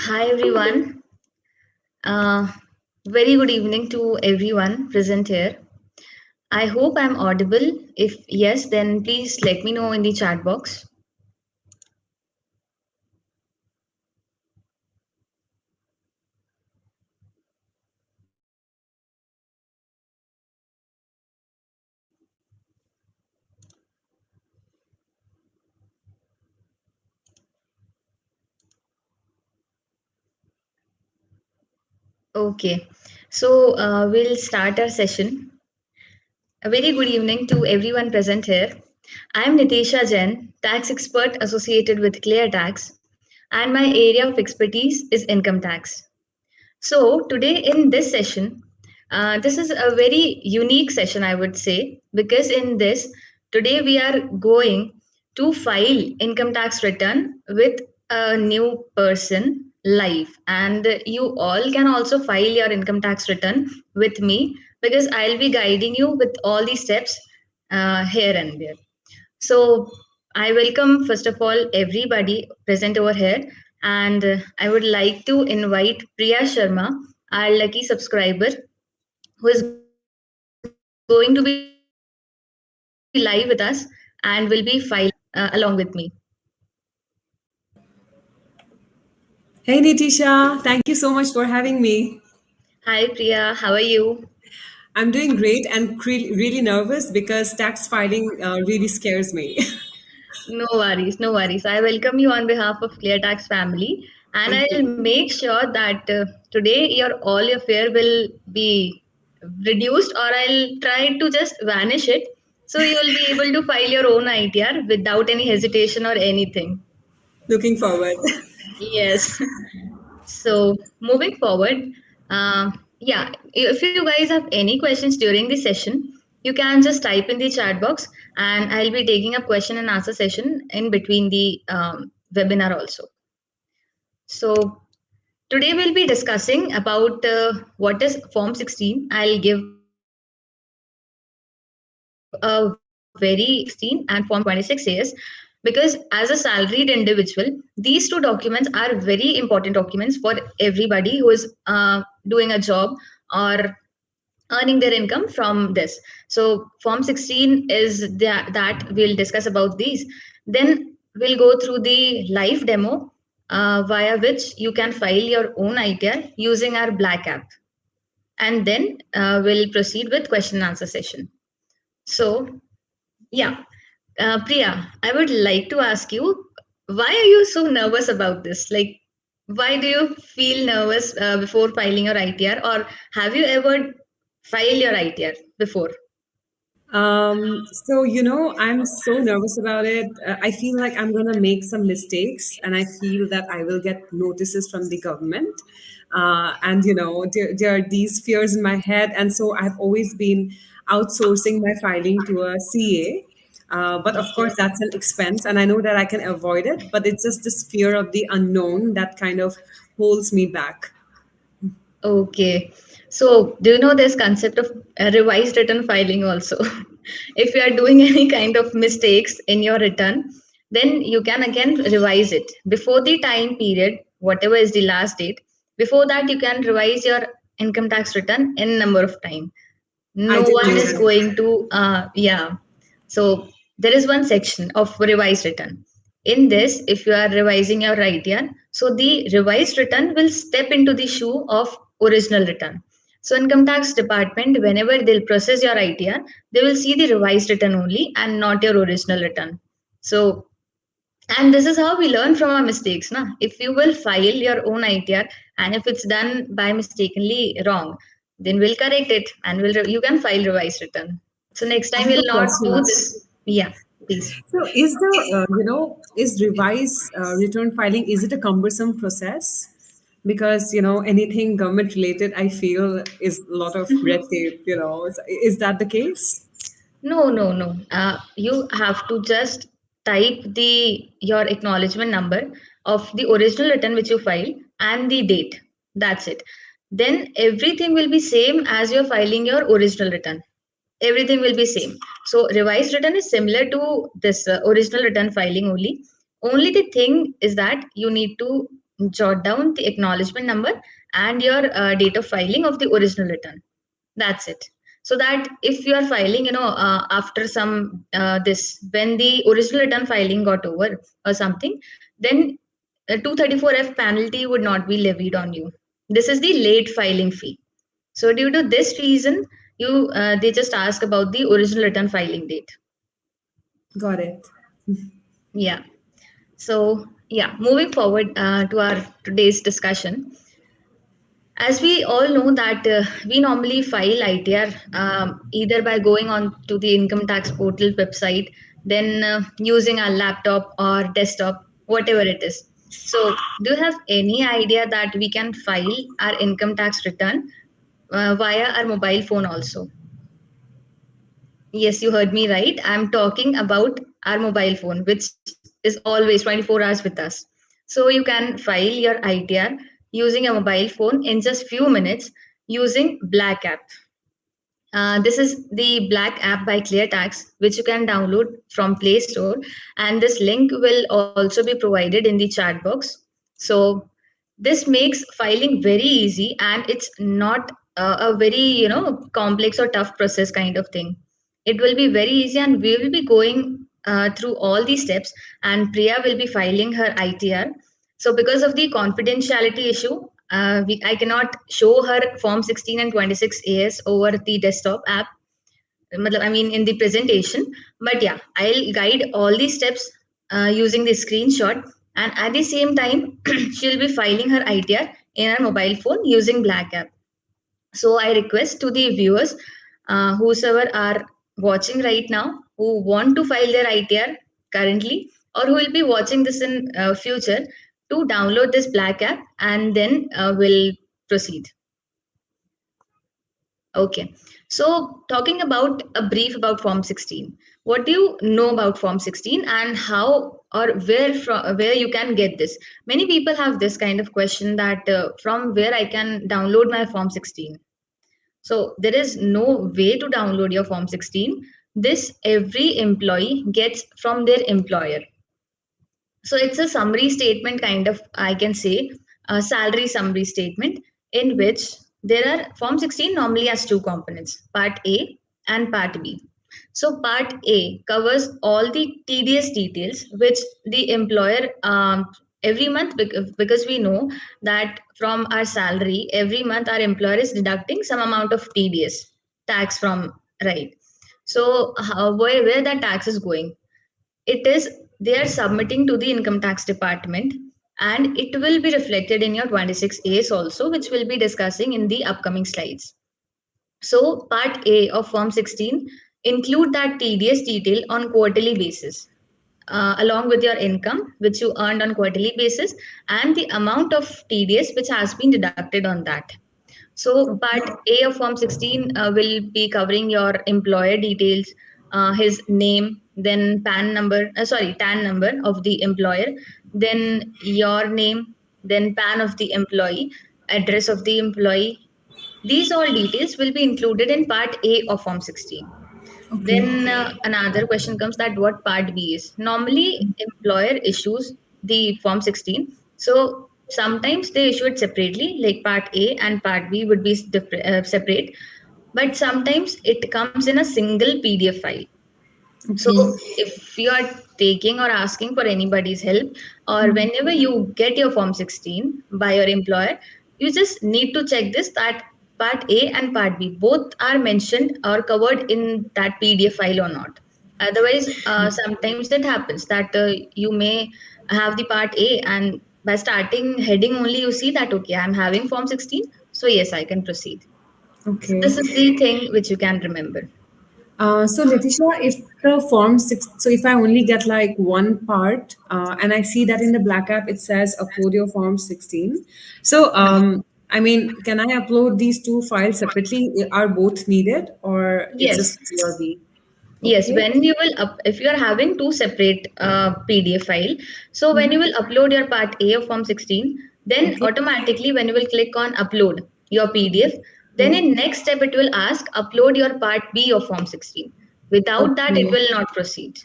Hi everyone. Uh, Very good evening to everyone present here. I hope I'm audible. If yes, then please let me know in the chat box. Okay, so we'll start our session. A very good evening to everyone present here. I'm Nitisha Jain, tax expert associated with ClearTax, and my area of expertise is income tax. So, today in this session, this is a very unique session, I would say, because in this, today we are going to file income tax return with a new person live. And you all can also file your income tax return with me because I'll be guiding you with all these steps here and there. So I welcome, first of all, everybody present over here. And I would like to invite Priya Sharma, our lucky subscriber, who is going to be live with us and will be filing along with me. Hey Nitisha, thank you so much for having me. Hi, Priya. How are you? I'm doing great and really nervous because tax filing really scares me. No worries, no worries. I welcome you on behalf of ClearTax family, and Thank I'll you. make sure that today your fear will be reduced, or I'll try to just vanish it, so you will be able to file your own ITR without any hesitation or anything. Looking forward. Yes. So moving forward, yeah, if you guys have any questions during the session, you can just type in the chat box, and I'll be taking up question and answer session in between the webinar also. So today we'll be discussing about what is Form 16. I'll give a very and Form 26 is because as a salaried individual, these two documents are very important documents for everybody who is doing a job or earning their income from this. So Form 16 is that we'll discuss about these. Then we'll go through the live demo via which you can file your own ITR using our Black app. And then we'll proceed with question and answer session. So, yeah, Priya, I would like to ask you, why are you so nervous about this? Like, why do you feel nervous before filing your ITR, or have you ever filed your ITR before? I'm so nervous about it. I feel like I'm going to make some mistakes and I feel that I will get notices from the government. There are these fears in my head. And so I've always been outsourcing my filing to a CA. But of course, Okay. that's an expense, and I know that I can avoid it. But it's just this fear of the unknown that kind of holds me back. Okay. So, do you know this concept of revised return filing also? If you are doing any kind of mistakes in your return, then you can again revise it before the time period, whatever is the last date. Before that, you can revise your income tax return in number of time. I No didn't one know is that. going to, yeah. So there is one section of revised return. In this, if you are revising your ITR, so the revised return will step into the shoe of original return. So income tax department, whenever they'll process your ITR, they will see the revised return only and not your original return. So, and this is how we learn from our mistakes. Na? If you will file your own ITR, and if it's done by mistakenly wrong, then we'll correct it and you can file revised return. So next I time have a we'll not do question. this. Yeah, please. So, is revise return filing, is it a cumbersome process? Because, anything government related, I feel is a lot of red tape, Is that the case? No, no, no. You have to just type the your acknowledgement number of the original return which you file and the date. That's it. Then everything will be same as you're filing your original return. Everything will be same. So revised return is similar to this original return filing only. Only the thing is that you need to jot down the acknowledgement number and your date of filing of the original return. That's it. So that if you are filing, after some this when the original return filing got over or something, then 234F penalty would not be levied on you. This is the late filing fee. So due to this reason, you they just ask about the original return filing date. Got it. Yeah. So yeah, moving forward to our today's discussion. As we all know that we normally file ITR either by going on to the income tax portal website, then using our laptop or desktop, whatever it is. So, do you have any idea that we can file our income tax return via our mobile phone also? Yes, you heard me right. I'm talking about our mobile phone, which is always 24 hours with us. So you can file your ITR using a mobile phone in just few minutes using Black app. This is the Black app by ClearTax, which you can download from Play Store, and this link will also be provided in the chat box. So this makes filing very easy, and it's not a very complex or tough process kind of thing. It will be very easy, and we will be going through all these steps. And Priya will be filing her ITR. So because of the confidentiality issue, I cannot show her Form 16 and 26 AS over the desktop app. I mean, in the presentation. But yeah, I'll guide all these steps using the screenshot. And at the same time, she'll be filing her ITR in her mobile phone using Black app. So I request to the viewers, whosoever are watching right now, who want to file their ITR currently, or who will be watching this in future, to download this Black app, and then we'll proceed. Okay. So talking about a brief about Form 16. What do you know about Form 16, and how or where you can get this? Many people have this kind of question that from where I can download my Form 16. So there is no way to download your Form 16. This every employee gets from their employer. So it's a summary statement kind of, I can say, a salary summary statement, in which there are Form 16 normally has two components, Part A and Part B. So Part A covers all the tedious details which the employer every month, because we know that from our salary every month our employer is deducting some amount of tedious tax from, right? So where that tax is going, it is they are submitting to the income tax department, and it will be reflected in your 26 A's also, which we'll be discussing in the upcoming slides. So part A of Form 16 include that tedious detail on quarterly basis, along with your income which you earned on quarterly basis, and the amount of tedious which has been deducted on that. So part Okay. A of Form 16 will be covering your employer details, his name, then TAN number of the employer, then your name, then PAN of the employee, address of the employee. These all details will be included in part A of Form 16. Okay. Then another question comes that what part B is. Normally, employer issues the Form 16. So sometimes they issue it separately, like part A and part B would be separate. But sometimes it comes in a single PDF file. So Okay. if you are taking or asking for anybody's help, or whenever you get your Form 16 by your employer, you just need to check this, that part A and part B both are mentioned or covered in that PDF file or not. Otherwise, sometimes it happens that you may have the part A, and by starting heading only you see that okay, I'm having Form 16, so yes, I can proceed. So Okay. this is the thing which you can remember. So Nitisha, if the form six, so if I only get like one part, and I see that in the Black app it says upload your form 16. So I mean, can I upload these two files separately? Are both needed, or it's just Yes. A or B? Yes, Okay. when you will if you are having two separate PDF file, so when you will upload your part A of Form 16, then Okay. automatically when you will click on upload your PDF, then Yeah. in next step it will ask upload your part B of Form 16. Without that, it Okay. will not proceed.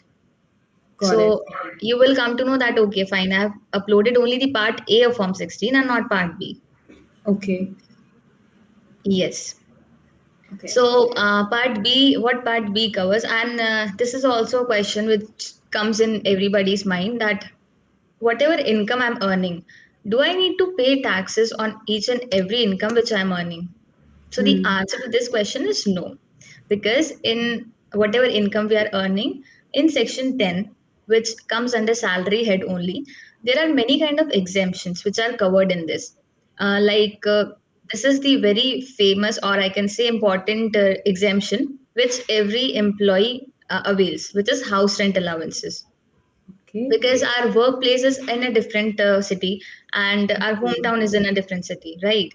Got it. So you will come to know that, okay, fine, I've uploaded only the part A of Form 16 and not part B. Okay. Yes. Okay. So, part B, what part B covers, and this is also a question which comes in everybody's mind, that whatever income I'm earning, do I need to pay taxes on each and every income which I'm earning? So the Hmm. answer to this question is no, because in whatever income we are earning, in section 10, which comes under salary head only, there are many kind of exemptions which are covered in this. Like this is the very famous, or I can say important exemption which every employee avails, which is house rent allowances, Okay. because our workplace is in a different city and our hometown is in a different city, right?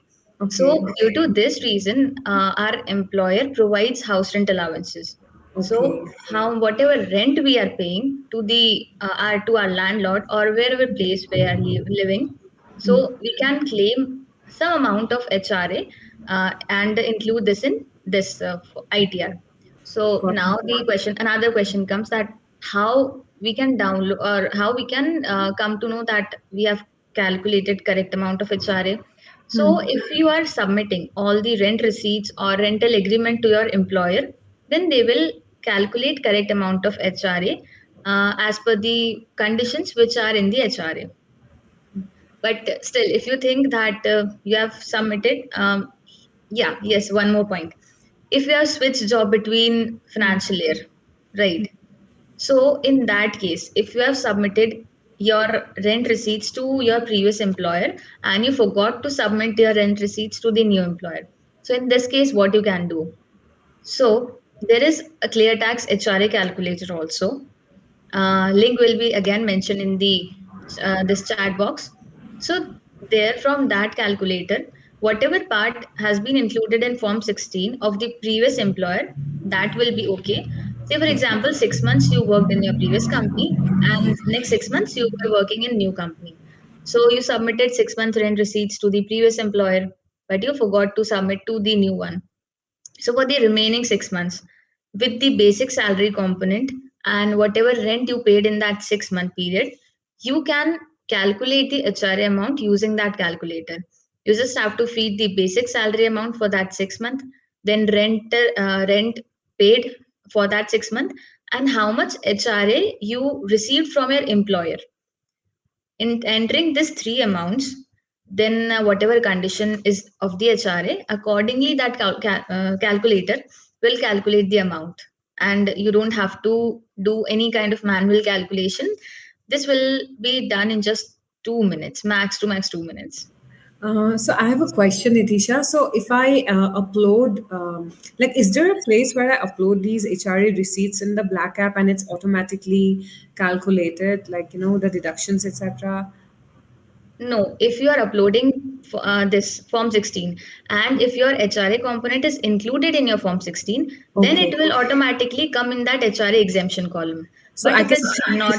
So Okay. due to this reason, our employer provides house rent allowances. So Okay. how whatever rent we are paying to the to our landlord or wherever place we are living, so we can claim some amount of HRA and include this in this ITR. So Got now it. the question, another question comes, that how we can download or how we can come to know that we have calculated correct amount of HRA. So Hmm. if you are submitting all the rent receipts or rental agreement to your employer, then they will calculate correct amount of HRA as per the conditions which are in the HRA. But still, if you think that you have submitted, yeah, yes, one more point. If you have switched job between financial year, right? So in that case, if you have submitted your rent receipts to your previous employer and you forgot to submit your rent receipts to the new employer, so in this case, what you can do? So there is a ClearTax HRA calculator also. Link will be again mentioned in the this chat box. So there, from that calculator, whatever part has been included in Form 16 of the previous employer, that will be okay. Say for example, 6 months you worked in your previous company, and next 6 months you were working in new company. So you submitted 6 month rent receipts to the previous employer, but you forgot to submit to the new one. So for the remaining 6 months, with the basic salary component and whatever rent you paid in that 6 month period, you can calculate the HRA amount using that calculator. You just have to feed the basic salary amount for that 6 month, then rent paid for that 6 month, and how much HRA you received from your employer. In entering these three amounts, then whatever condition is of the HRA, accordingly that calculator will calculate the amount, and you don't have to do any kind of manual calculation. This will be done in just 2 minutes, max to max 2 minutes. So I have a question, Nitisha. So if I upload, like, is there a place where I upload these HRA receipts in the Black app and it's automatically calculated, like, the deductions, etc.? No, if you are uploading this Form 16 and if your HRA component is included in your Form 16, then it Okay. will automatically come in that HRA exemption column. So But if it's not,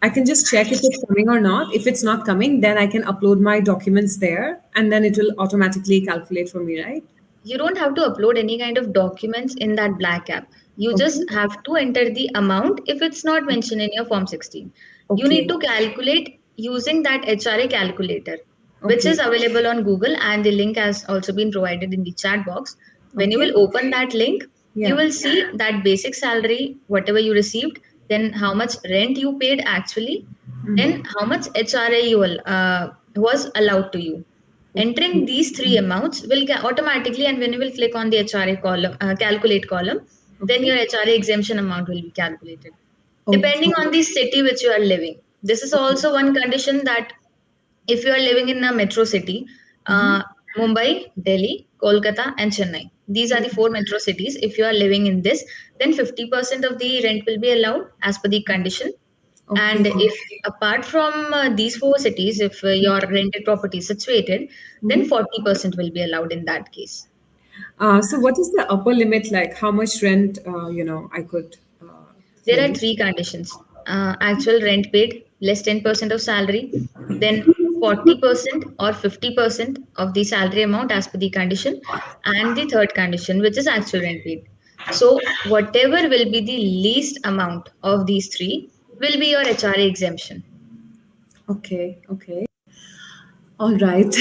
I can just check if it's coming or not. If it's not coming, then I can upload my documents there, and then it will automatically calculate for me, right? you don't have to upload any kind of documents in that black app. You just Okay. have to enter the amount if it's not mentioned in your Form 16. You need Okay. to calculate using that HRA calculator, which is Okay. available on Google, and the link has also been provided in the chat box. When you Okay. will open that link, you Yeah. will see that basic salary, whatever you received, then how much rent you paid actually, then how much HRA you will, was allowed to you. Entering Okay. these three amounts will automatically, and when you will click on the HRA column, calculate column, then Okay. your HRA exemption amount will be calculated. Depending Okay. on the city which you are living. This is Okay. also one condition, that if you are living in a metro city, uh, Mumbai, Delhi, Kolkata, and Chennai. These are the four metro cities. If you are living in this, then 50% of the rent will be allowed as per the condition. Okay. And if apart from these four cities, if your rented property is situated, then 40% will be allowed in that case. So what is the upper limit, like how much rent, I could There are claim? three conditions: actual rent paid, less 10% of salary, then 40% or 50% of the salary amount as per the condition, and the third condition, which is actual rent paid. So, whatever will be the least amount of these three, will be your HRA exemption. Okay, okay. All right.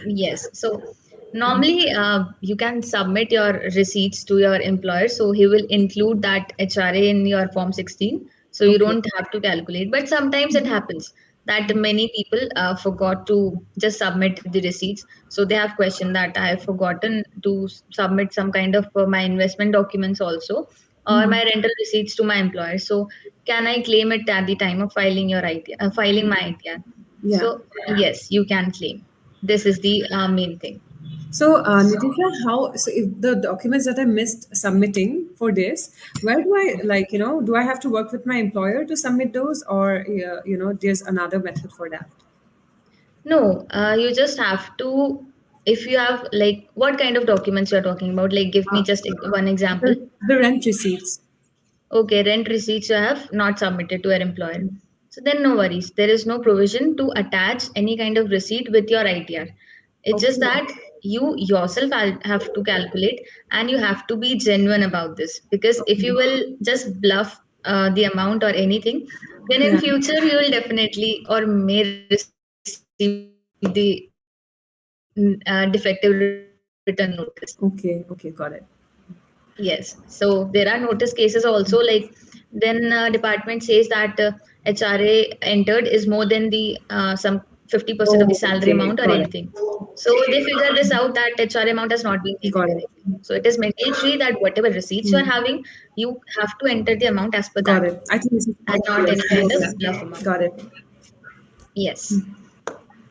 Yes. So normally you can submit your receipts to your employer. So he will include that HRA in your Form 16. So you Okay. don't have to calculate. But sometimes it happens that many people forgot to just submit the receipts. So they have questioned that I have forgotten to submit some kind of my investment documents also, or my rental receipts to my employer. So can I claim it at the time of filing your ITR, filing my ITR? Yeah. So yes, you can claim. This is the main thing. So, Nitisha, so if the documents that I missed submitting for this, where do I, like, do I have to work with my employer to submit those, or, there's another method for that? No, you just have to, if you have like, what kind of documents you're talking about? Like, give me Uh, just one example. the rent receipts. Okay, rent receipts you have not submitted to your employer. So then no worries. There is no provision to attach any kind of receipt with your ITR. It's just Okay. that you yourself have to calculate and you have to be genuine about this. Because if you will just bluff the amount or anything, then in Yeah. future you will definitely or may receive the defective return notice. Okay. Okay. Got it. Yes, so there are notice cases also. Like then department says that HRA entered is more than the some 50% of the Oh, salary okay. amount or Got it. anything. So they figure this out that HRA amount has not been taken Got it. correctly. So it is mandatory that whatever receipts you are having, you have to enter the amount as per Got that it. I think this is and quite not clear. any kind of Yeah. bluff amount. Got it. Yes.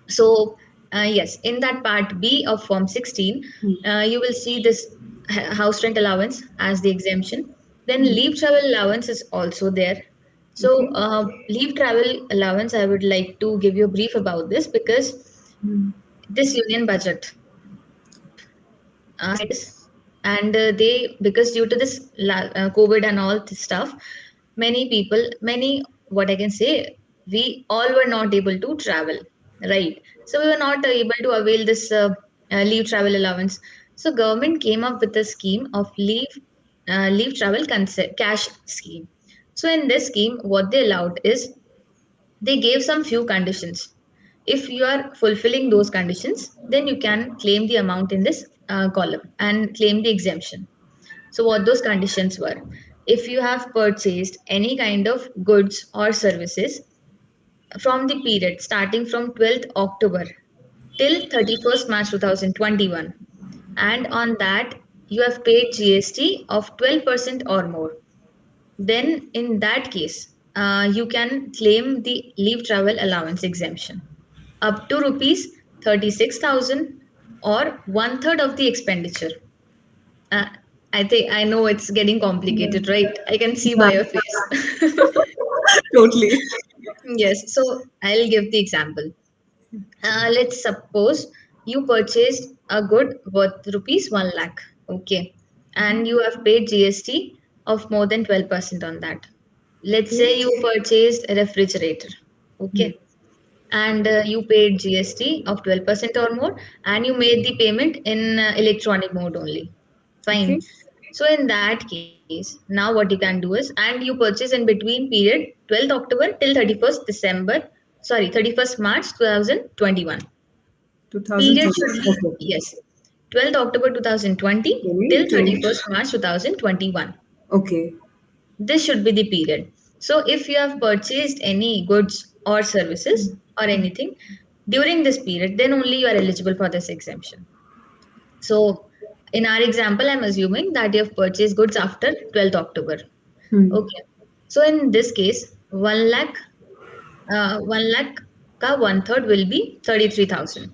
So, yes, in that part B of Form 16, you will see this house rent allowance as the exemption. Then leave travel allowance is also there. So, Okay. leave travel allowance, I would like to give you a brief about this because this union budget has and they because due to this COVID and all this stuff, many people, many what I can say, we all were not able to travel, right? So we were not able to avail this leave travel allowance. So government came up with a scheme of leave travel cash scheme. So in this scheme, what they allowed is they gave some few conditions. If you are fulfilling those conditions, then you can claim the amount in this column and claim the exemption. So, what those conditions were: if you have purchased any kind of goods or services from the period starting from 12th October till 31st March 2021, and on that you have paid GST of 12% or more, then in that case, you can claim the leave travel allowance exemption up to rupees 36,000 or one third of the expenditure. Uh, I think I know it's getting complicated, right? I can see by Yeah. your face. Totally. Yes, so I'll give the example. Let's suppose you purchased a good worth rupees 1 lakh, okay, and you have paid GST of more than 12% on that. Let's Okay. say you purchased a refrigerator, okay, and you paid GST of 12% or more, and you made the payment in electronic mode only. Okay. Fine. So in that case, now what you can do is, and you purchase in between period 12th October till 31st December, sorry, 31st March 2021. Period 2020. should be, Okay. yes, 12th October 2020 Okay. till 31st March 2021. Okay. This should be the period. So if you have purchased any goods or services or anything during this period, then only you are eligible for this exemption. So in our example, I'm assuming that you have purchased goods after 12th October. Okay. So in this case, 1 lakh ka one third will be 33,000.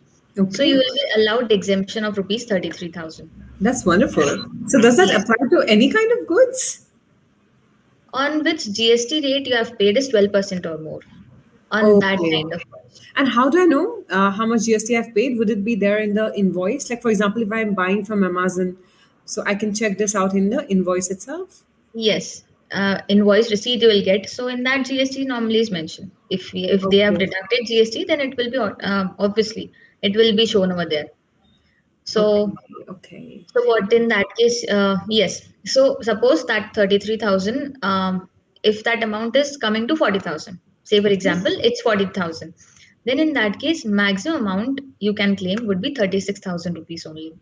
So you Okay. will be allowed exemption of rupees 33,000. That's wonderful. So does that Yes. apply to any kind of goods? On which GST rate you have paid is 12% or more on that Okay. kind of goods. And how do I know how much GST I've paid? Would it be there in the invoice? Like, for example, if I'm buying from Amazon, so I can check this out in the invoice itself? Yes, invoice receipt you will get. So in that GST normally is mentioned. If they have Okay. deducted GST, then it will be obviously it will be shown over there. Okay. So Okay. so what in that case? Yes. So suppose that 33,000. if that amount is coming to 40,000, say for example, it's 40,000, then in that case, maximum amount you can claim would be 36,000 rupees only.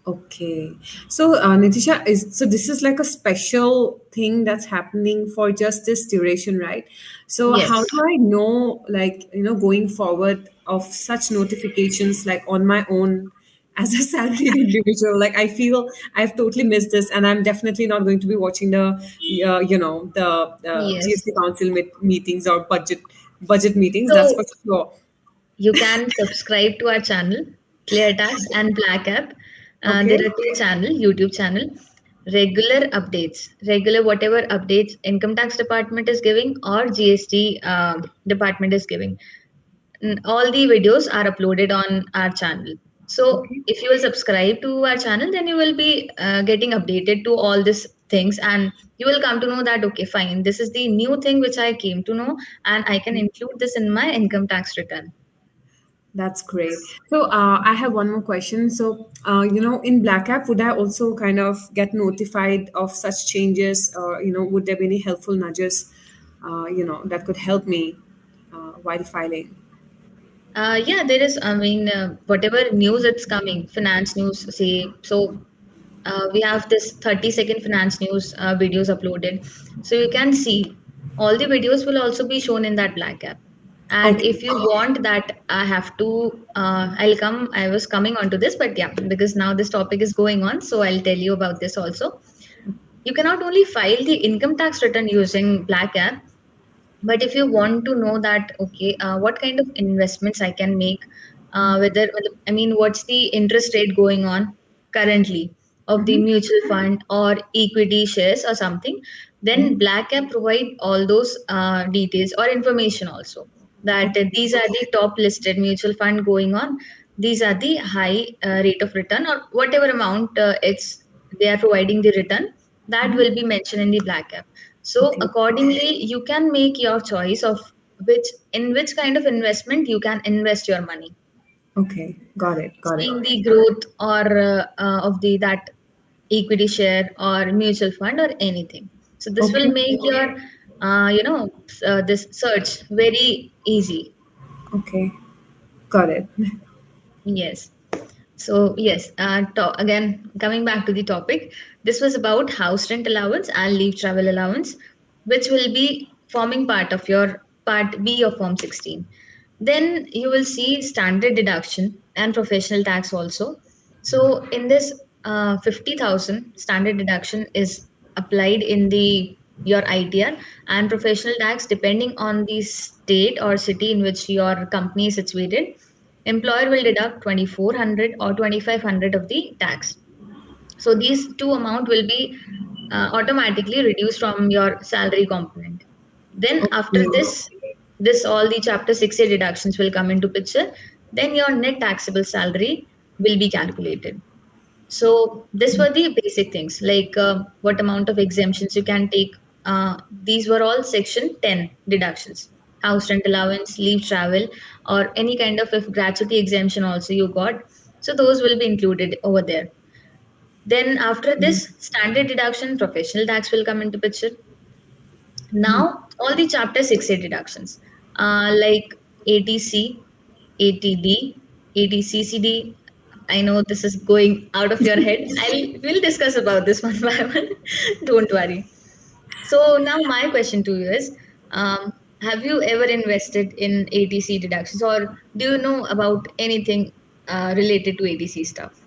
Okay. So, Nitisha, so this is like a special thing that's happening for just this duration, right? So, how Yes. do I know, like, going forward of such notifications, like on my own as a salaried individual? Like, I feel I've totally missed this, and I'm definitely not going to be watching the Yes. GST Council meetings or budget meetings. That's for So sure. you can subscribe to our channel, ClearTax and Black App. There Okay. are two channel, YouTube channel. Regular updates, regular whatever updates income tax department is giving or GST department is giving. All the videos are uploaded on our channel. So Okay. if you will subscribe to our channel, then you will be getting updated to all these things, and you will come to know that okay, fine, this is the new thing which I came to know, and I can include this in my income tax return. That's great. So I have one more question. So in Black App, would I also kind of get notified of such changes, or would there be any helpful nudges, that could help me while filing? Yeah, there is. I mean, whatever news it's coming, finance news, say. So we have this 30-second finance news videos uploaded. So you can see all the videos will also be shown in that Black app. And Okay. if you want that, I have to, I'll come. I was coming onto this, but yeah, because now this topic is going on, so I'll tell you about this also. You cannot only file the income tax return using Black app, but if you want to know that okay, what kind of investments I can make, whether I mean what's the interest rate going on currently of the Mm-hmm. mutual fund or equity shares or something, then Mm-hmm. Black Cap provide all those details or information also, that Okay. these are the top listed mutual fund going on, these are the high rate of return or whatever amount it's they are providing the return, that Mm-hmm. will be mentioned in the Black Cap. So Okay. accordingly, you can make your choice of which kind of investment you can invest your money, Okay. Got it. Got it. seeing the growth or of the that equity share or mutual fund or anything. So this will Okay. make your this search very easy. Okay. Got it. Yes. So yes, again coming back to the topic, this was about house rent allowance and leave travel allowance, which will be forming part of your Part B of Form 16. Then you will see standard deduction and professional tax also. So in this 50,000 standard deduction is applied in the your ITR, and professional tax depending on the state or city in which your company is situated, employer will deduct 2400 or 2500 of the tax. So these two amount will be automatically reduced from your salary component. Then after Okay. this all the chapter 6A deductions will come into picture. Then your net taxable salary will be calculated. So this were the basic things like what amount of exemptions you can take. These were all section 10 deductions. House rent allowance, leave travel, or any kind of if gratuity exemption also you got. So those will be included over there. Then after this standard deduction, professional tax will come into picture. Now all the chapter 6A deductions, like ATC, ATD, ATCCD. I know this is going out of your head. We'll discuss about this one by one. Don't worry. So now my question to you is, have you ever invested in ATC deductions, or do you know about anything related to ATC stuff?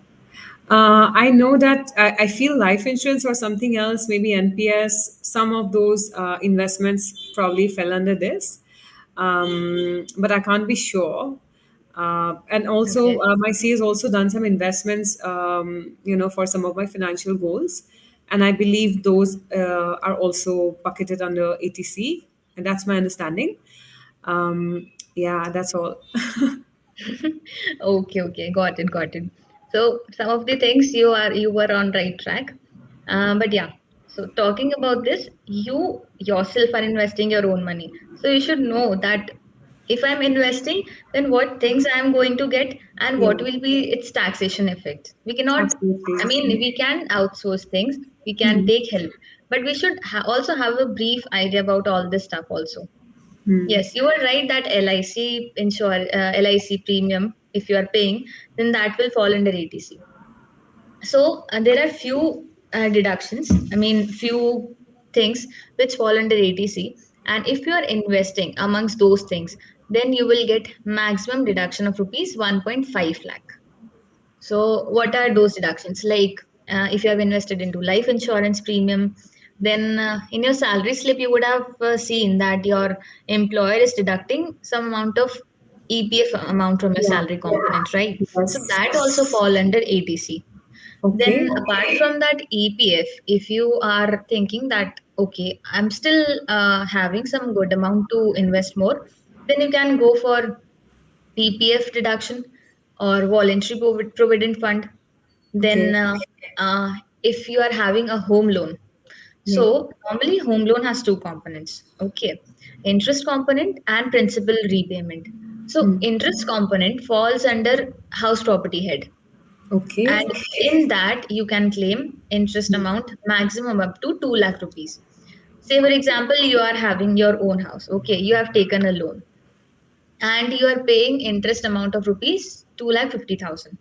I know that I feel life insurance or something else, maybe NPS, some of those investments probably fell under this, but I can't be sure. And also, Okay. my C has also done some investments, for some of my financial goals. And I believe those are also bucketed under ATC. And that's my understanding. Yeah, that's all. Okay, okay, got it, got it. So some of the things you were on right track, but yeah. So talking about this, you yourself are investing your own money, so you should know that. If I'm investing, then what things I'm going to get and Yeah, what will be its taxation effect. We cannot, I absolutely. mean, we can outsource things, we can Hmm. take help, but we should also have a brief idea about all this stuff also. Hmm. Yes, you are right that LIC premium, if you are paying, then that will fall under ATC. So there are few deductions, I mean, few things which fall under ATC. And if you are investing amongst those things, then you will get maximum deduction of rupees 1.5 lakh. So, what are those deductions? Like, if you have invested into life insurance premium, then in your salary slip, you would have seen that your employer is deducting some amount of EPF amount from your Yeah. salary component, right? So, Yes. that also fall under ATC. Okay. Then, apart from that EPF, if you are thinking that, okay, I'm still having some good amount to invest more, then you can go for PPF deduction or voluntary provident fund. Then, Okay. if you are having a home loan, Yeah. so normally home loan has two components. Okay, interest component and principal repayment. So Hmm. interest component falls under house property head, Okay. and in that you can claim interest amount maximum up to 2 lakh rupees. Say for example, you are having your own house. Okay, you have taken a loan and you are paying interest amount of rupees 2,50,000.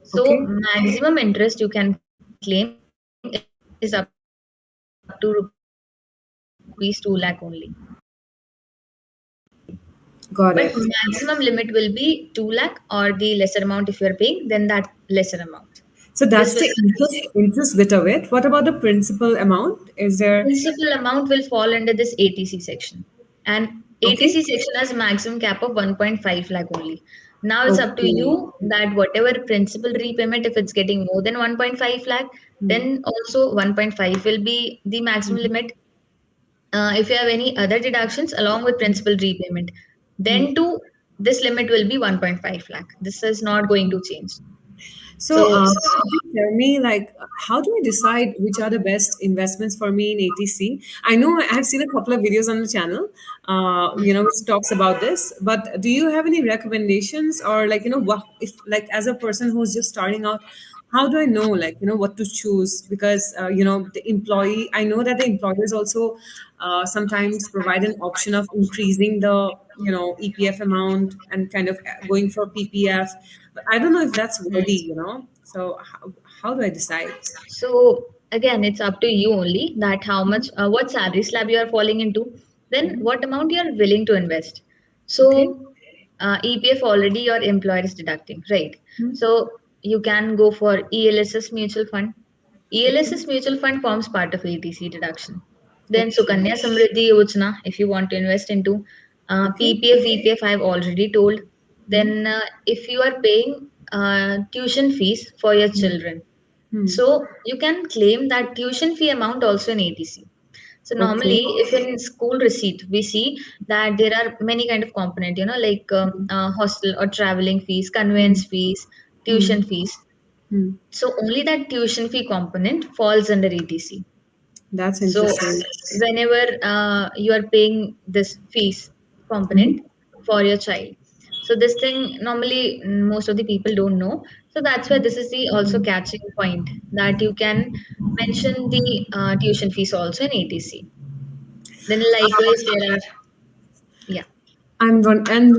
So Okay. maximum interest you can claim is up to rupees 2 lakh only. But maximum limit will be 2 lakh, or the lesser amount if you are paying, Got then it. that lesser amount. This will So that's the interest bit of it. What about the principal amount? Is there? principal amount will fall under this ATC section. And Okay. ATC section has maximum cap of 1.5 lakh only. Now it's up to Okay. you that whatever principal repayment, if it's getting more than 1.5 lakh, Hmm. then also 1.5 will be the maximum limit. If you have any other deductions along with principal repayment, Hmm. then too this limit will be 1.5 lakh. This is not going to change. So, So could you tell me, like, how do I decide which are the best investments for me in ATC? I know I've seen a couple of videos on the channel, which talks about this. But do you have any recommendations, or like, what if, like, as a person who's just starting out, how do I know, like, what to choose? Because the employee, I know that the employers also sometimes provide an option of increasing the EPF amount and kind of going for PPF, but I don't know if that's worthy. So how do I decide? So again, it's up to you only that how much, what salary slab you are falling into, then what amount you are willing to invest. Okay. So EPF already your employer is deducting, right? So you can go for ELSS mutual fund. Okay. ELSS mutual fund forms part of ATC deduction. Then Okay. Sukanya Samriddhi Yojana, if you want to invest into Okay. PPF, VPF, I've already told. Then if you are paying tuition fees for your children, Hmm. so you can claim that tuition fee amount also in ATC. So Okay. normally, if in school receipt we see that there are many kind of component, like hostel or traveling fees, conveyance fees, Hmm. tuition fees. Hmm. So only that tuition fee component falls under ATC. That's So interesting. whenever you are paying this fees component for your child, so this thing normally most of the people don't know. So that's why this is the also catching point that you can mention the tuition fees also in ATC. Then likewise there are, yeah, And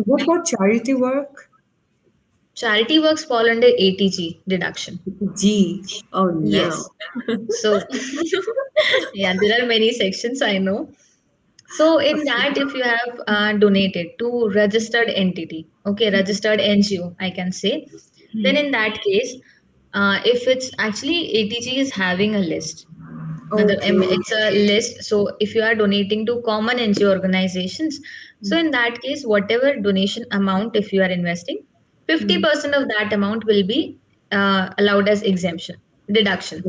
what about charity work? charity works fall under ATG deduction. G. Oh Yes. no. So yeah, there are many sections I know. So in that, if you have donated to registered entity, okay, registered NGO, I can say, then in that case, if it's actually ATG is having a list, Okay. it's a list. So if you are donating to common NGO organizations, so in that case, whatever donation amount, if you are investing, 50% of that amount will be allowed as exemption, deduction.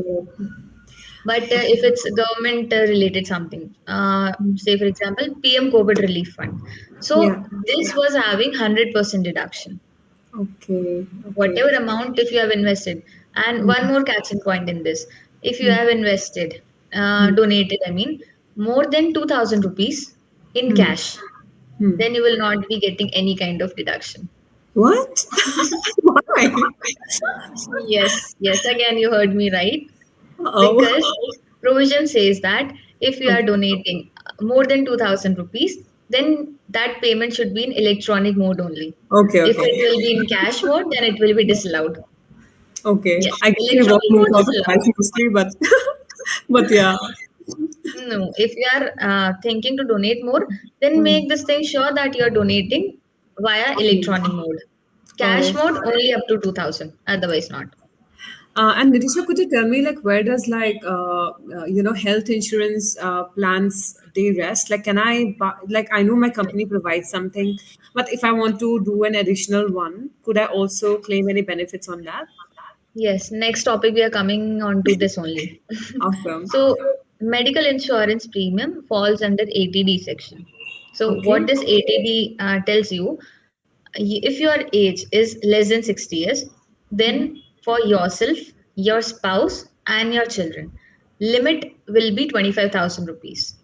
But if it's government related something, say for example, PM COVID relief fund. Yeah. So this was having 100% deduction, Okay. Okay. whatever amount if you have invested. And one more catching point in this, if you have donated, I mean, more than 2,000 rupees in cash. then you will not be getting any kind of deduction. What? Why? Yes, yes, again, you heard me right. Oh, Because provision says that if you are okay. donating more than 2000 rupees, then that payment should be in electronic mode only. Okay, If okay. it will be in cash mode, then it will be disallowed. Okay. Yes, I guess we work electronic more mode out is of allowed. life mostly, but but yeah. No, if you are thinking to donate more, then make this thing sure that you are donating via electronic mode. Got Cash it. mode only up to 2000, otherwise not. And Nitisha, could you tell me like where does health insurance plans they rest? Like, can I buy, like I know my company provides something, but if I want to do an additional one, could I also claim any benefits on that? Yes, next topic we are coming on to this only. Awesome. So, medical insurance premium falls under ATD section. So, what Okay. this ATD tells you, if your age is less than 60 years, then for yourself, your spouse, and your children, limit will be 25,000 rupees.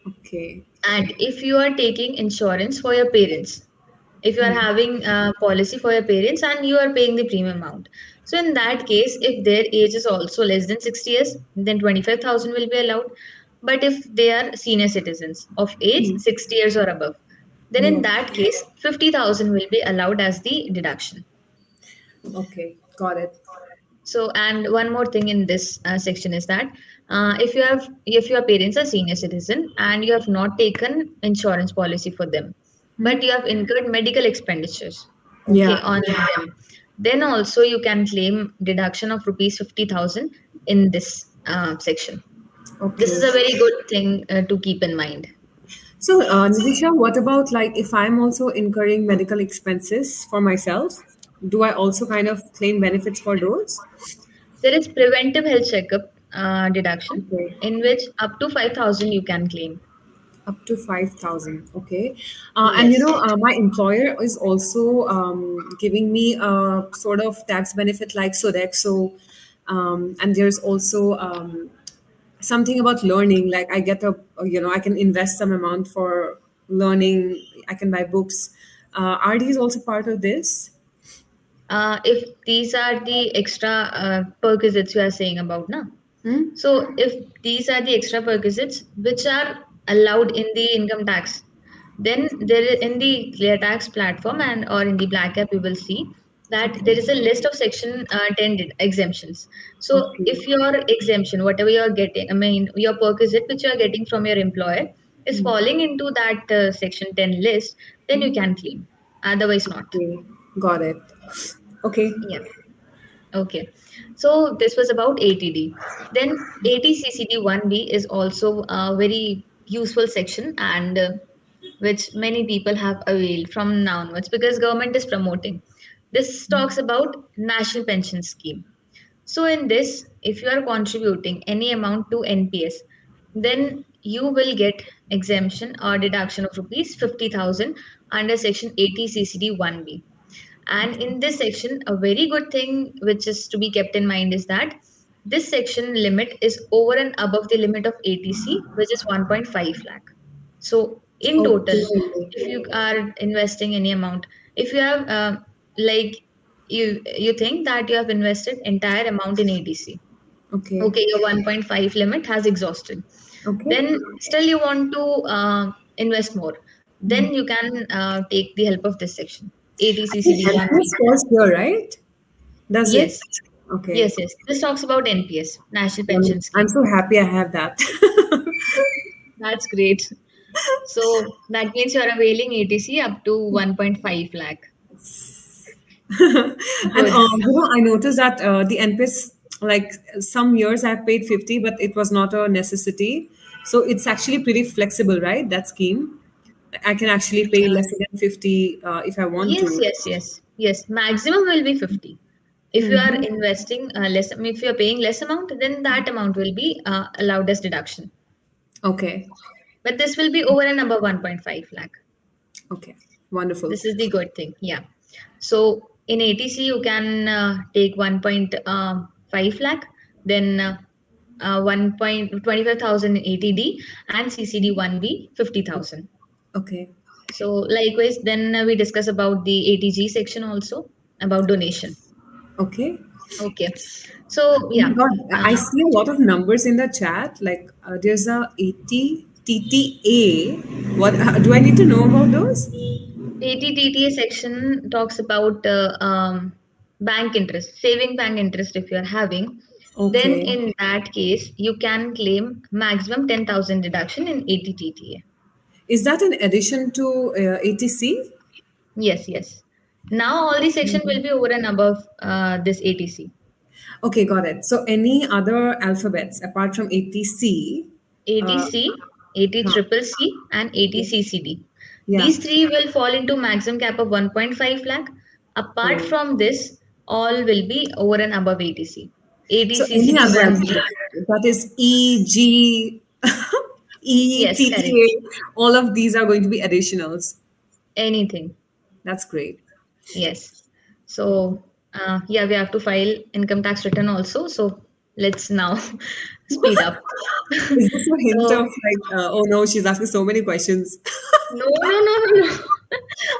Okay. And if you are taking insurance for your parents, if you are having a policy for your parents and you are paying the premium amount, so in that case, if their age is also less than 60 years, then 25,000 will be allowed. But if they are senior citizens of age 60 years or above, then in Yeah. that case 50,000 will be allowed as the deduction. Okay. Got it. So, and one more thing in this section is that if your parents are senior citizen and you have not taken insurance policy for them, but you have incurred medical expenditures, okay, Yeah. on them, then also you can claim deduction of rupees 50,000 in this section. This Okay. is a very good thing to keep in mind. So, Nitisha, what about like if I'm also incurring medical expenses for myself? Do I also kind of claim benefits for those? There is preventive health checkup deduction Okay. in which up to 5,000 you can claim. Up to 5,000. Okay. And Yes. my employer is also giving me a sort of tax benefit like Sodexo. And there's also something about learning. Like I get I can invest some amount for learning. I can buy books. Are these also part of this? If these are the extra perquisites you are saying about now. Hmm? So if these are the extra perquisites which are allowed in the income tax, then there is in the ClearTax platform and or in the black app you will see that there Okay. is a list of section 10 exemptions. So Okay. if your exemption, whatever you are getting, I mean your perquisite which you are getting from your employer is falling into that section 10 list, then you can claim. Otherwise not. Okay. Got it. Okay. Yeah. Okay, so this was about ATD. Then ATCCD 1B is also a very useful section and which many people have availed from now onwards because government is promoting. This talks about National Pension Scheme. So in this, if you are contributing any amount to NPS, then you will get exemption or deduction of rupees 50,000 under section 80 CCD 1B. And in this section, a very good thing which is to be kept in mind is that this section limit is over and above the limit of ATC, which is 1.5 lakh. So in total, Okay. if you are investing any amount, if you have like you think that you have invested entire amount in ATC, Okay. okay, your 1.5 limit has exhausted, Okay. then still you want to invest more, then you can take the help of this section, I think ATCCD 1B. NPS falls here, right? Does it? Yes, Okay. yes, yes. This talks about NPS, National Well, Pension I'm Scheme. so happy I have that. That's great. So that means you are availing ATC up to 1.5 lakh. And Good. I noticed that the NPS, like some years I've paid 50, but it was not a necessity. So it's actually pretty flexible, right? That scheme. I can actually pay less than 50 if I want Yes, to. yes, yes, yes. Maximum will be 50. If you are investing less, I mean, if you are paying less amount, then that amount will be allowed as deduction. Okay. But this will be over and above 1.5 lakh. Okay. Wonderful. This is the good thing. Yeah. So in ATC, you can take 1.5 lakh, then 1.25,000 ATD and CCD 1B 50,000. Okay. So likewise, then we discuss about the ATG section also about donation. Okay. Okay. So Oh my yeah, God, I uh, see a lot of numbers in the chat. Like there's a 80 TTA. What do I need to know about those? ATTTA section talks about bank interest, saving bank interest if you are having. Then Okay. in that case, you can claim maximum 10,000 deduction in ATTTA. Is that in addition to ATC? Yes, yes. Now all the section will be over and above this ATC. Okay, got it. So any other alphabets apart from ATC? Uh, ATC, huh, ATCCC, and yeah. ATCCD. Yeah. These three will fall into maximum cap of 1.5 lakh. Apart Oh. from this, all will be over and above ATC. So any ATCCD other won't be. alphabet, that is E, G, E, Yes, T, correct. T, A, all of these are going to be additionals. Anything. That's great. Yes. So, yeah, we have to file income tax return also. So, let's now speed up. Is this a hint of So, like, oh no, she's asking so many questions? no, no, no, no, no.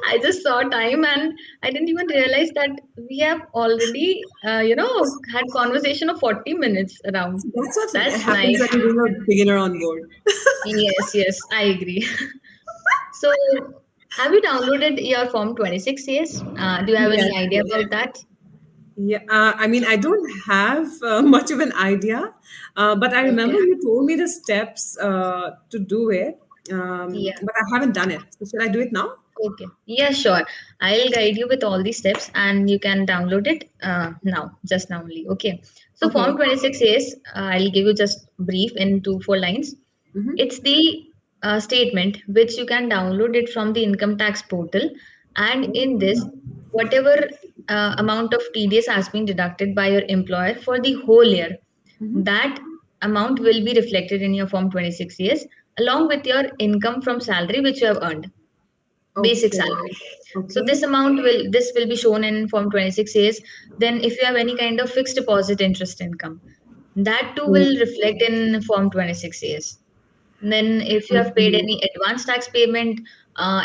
I just saw time and I didn't even realize that we have already, had conversation of 40 minutes around. That's what That's happens when nice. you bring a beginner on board. Yes, yes, I agree. So, have you downloaded your Form 26 years? Do you have any Yes, idea yes. about that? Yeah, I mean, I don't have much of an idea, but I remember Okay. you told me the steps to do it, Yeah. but I haven't done it. So should I do it now? Okay. Yeah, sure. I'll guide you with all these steps and you can download it now, just now only. Okay. So Form Okay. 26 is, I'll give you just brief in 2 4 lines. Mm-hmm. It's the statement which you can download it from the income tax portal. And in this, whatever amount of TDS has been deducted by your employer for the whole year, that amount will be reflected in your Form 26 years along with your income from salary which you have earned, basic Okay. salary. So Okay. this will be shown in Form 26 A's. Then if you have any kind of fixed deposit interest income, that too will reflect in Form 26 A's. Then if you have paid Okay. any advance tax payment,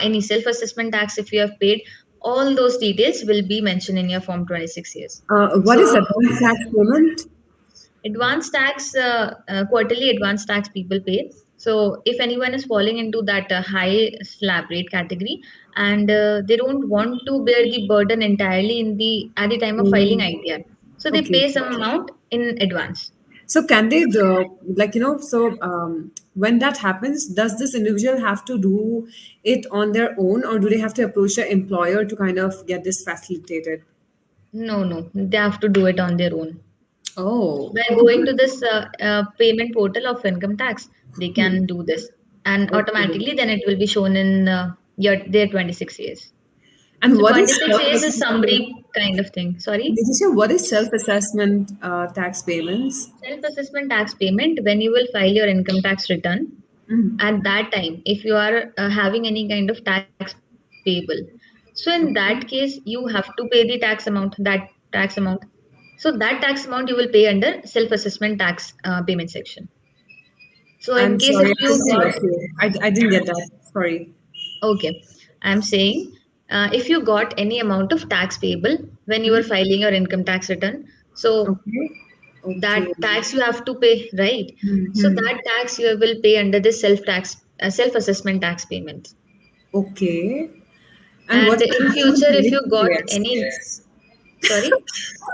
any self-assessment tax if you have paid, all those details will be mentioned in your Form 26 A's. What is So advance tax payment? advance tax, quarterly advance tax people pay. So if anyone is falling into that high slab rate category and they don't want to bear the burden entirely in the at the time of filing Mm, ITR, so they okay. pay some amount in advance. So can they do, like so when that happens, does this individual have to do it on their own, or do they have to approach their employer to kind of get this facilitated? No, no, they have to do it on their own. Oh, By going to this payment portal of income tax, they can do this, and okay. automatically then it will be shown in your their 26 years. And So what is 26 years is self-assessment? summary kind of thing. Sorry. Nitisha, what is self-assessment tax payments? Self-assessment tax payment, when you will file your income tax return, at that time, if you are having any kind of tax payable, so in that case, you have to pay the tax amount, that tax amount. So that tax amount you will pay under self-assessment tax payment section. So in I'm case if sorry, I you got, interrupt you. I didn't get that. Sorry. okay, I'm saying if you got any amount of tax payable when you were filing your income tax return, so Okay. that Okay. tax you have to pay, right? So that tax you will pay under the self assessment tax payment. Okay. And And what's in happening in future if you 26 got years? any, sorry,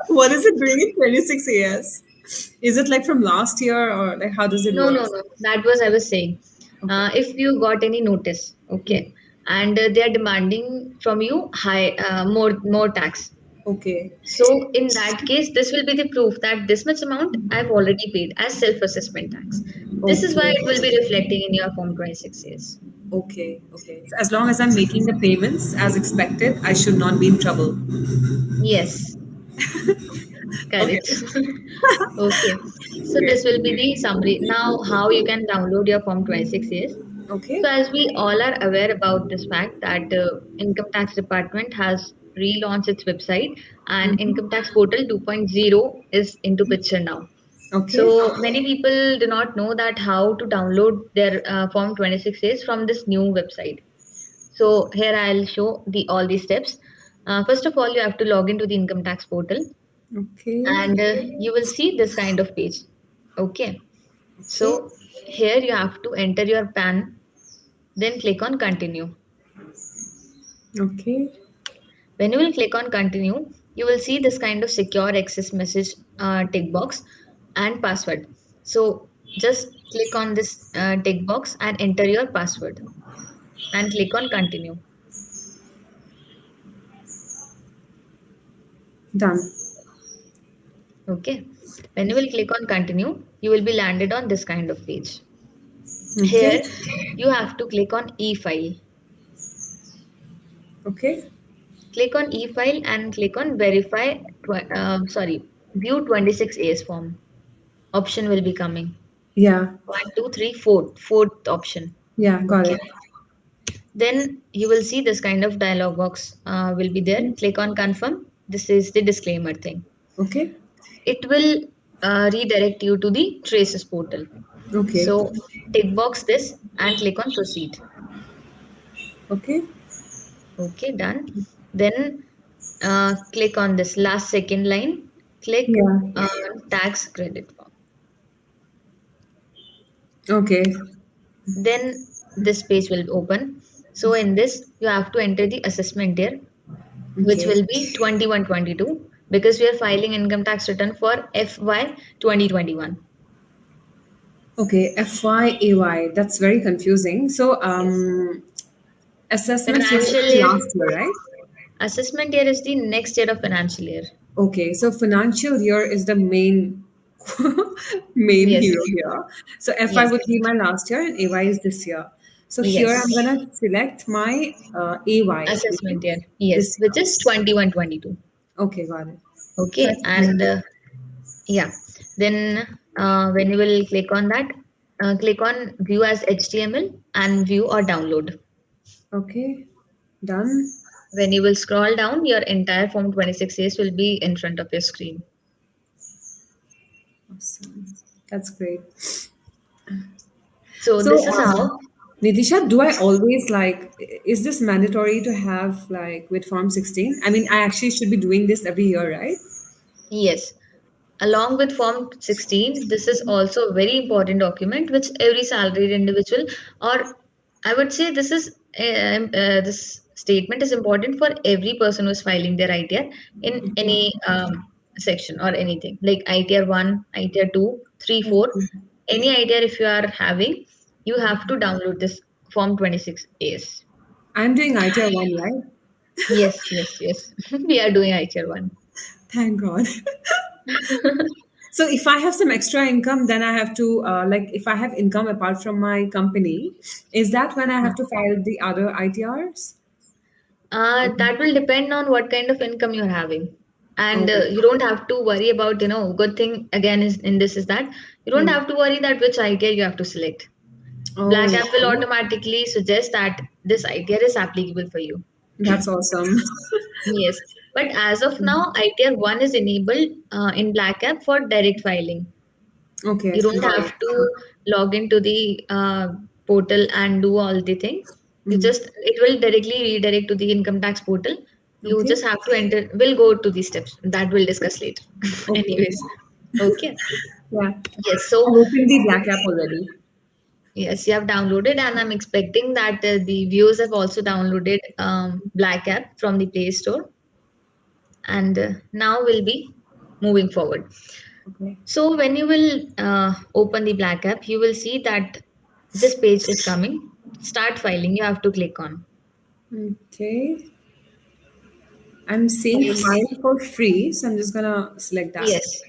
What is it doing in 26 years? Is it like from last year, or like how does it no, work? no, no, that was I was saying, Okay. if you got any notice, okay, and they are demanding from you high more tax. Okay. So in that case, this will be the proof that this much amount I've already paid as self-assessment tax. This is why Okay. it will be reflecting in your Form 26 years. Okay. Okay. So as long as I'm making the payments as expected, I should not be in trouble. Yes, Okay. correct. Okay. So Okay. this will be the summary. Now, how you can download your Form 26 is. Okay. So as we all are aware about this fact that Income Tax Department has relaunched its website and Income Tax Portal 2.0 is into picture now. Okay. So many people do not know that how to download their Form 26 is from this new website. So here I'll show the all these steps. First of all, you have to log into the income tax portal, Okay. and you will see this kind of page. Okay. Okay. So here you have to enter your PAN, then click on continue. Okay. When you will click on continue, you will see this kind of secure access message tick box and password. So just click on this tick box and enter your password and click on continue. Done. Okay. When you will click on continue, you will be landed on this kind of page. Okay. Here you have to click on e-file. Okay. Click on e-file and click on verify, view 26A's form. Option will be coming. Yeah. One, two, three, fourth option. Yeah. Got Okay. it. Then you will see this kind of dialog box will be there. Click on confirm. This is the disclaimer thing. Okay. It will redirect you to the traces portal. Okay. So tick box this and click on proceed. Okay. Okay, done. Then click on this last second line. Click Yeah. tax credit form. Okay. Then this page will open. So in this, you have to enter the assessment year, which Okay. will be 21-22, because we are filing income tax return for FY 2021. Okay. FYAY. That's very confusing. So, Yes. assessment year is Financial the year. last year, right? Assessment year is the next year of financial year. Okay. So, financial year is the main main Yes. hero here. So, FI Yes. would be my last year, and AY is this year. So here Yes. I'm gonna select my AY, which Assessment year. is Yes. this Which year. is 21-22. Okay, got it. So I Okay. And selected. yeah. Then when you will click on that, click on view as HTML and view or download. Okay, done. When you will scroll down, your entire Form 26 will be in front of your screen. Awesome. That's great. So So, this is how. Nitisha, do I always like, is this mandatory to have like with Form 16? I mean, I actually should be doing this every year, right? Yes. Along with Form 16, this is also a very important document which every salaried individual, or I would say this statement is important for every person who's filing their ITR in any section or anything like ITR 1, ITR 2, 3, 4. Any ITR if you are having, you have to download this Form 26As. I'm doing ITR 1, right? Yes, yes, yes. We are doing ITR 1. Thank God. So if I have some extra income, then I have to, like, if I have income apart from my company, is that when I have to file the other ITRs? That will depend on what kind of income you're having. And Oh, you don't have to worry about, good thing again is in this is that you don't hmm. have to worry that which ITR you have to select. Black Oh, app will okay. automatically suggest that this ITR is applicable for you. That's awesome. Yes. But as of now, ITR 1 is enabled in Black app for direct filing. You Okay, don't got have it. to log into the portal and do all the thing. Mm. It will directly redirect to the income tax portal. You Okay, just have to enter. We'll go to these steps that we'll discuss later. okay. Anyways, okay. Yeah. Yes. I've So opened the Black app already. yes, you have downloaded, and I'm expecting that the viewers have also downloaded Black app from the Play Store, and now we'll be moving forward. Okay. So when you will open the Black app, you will see that this page is coming. Start filing, you have to click on. Okay. I'm seeing Yes, file for free, so I'm just gonna select that. yes,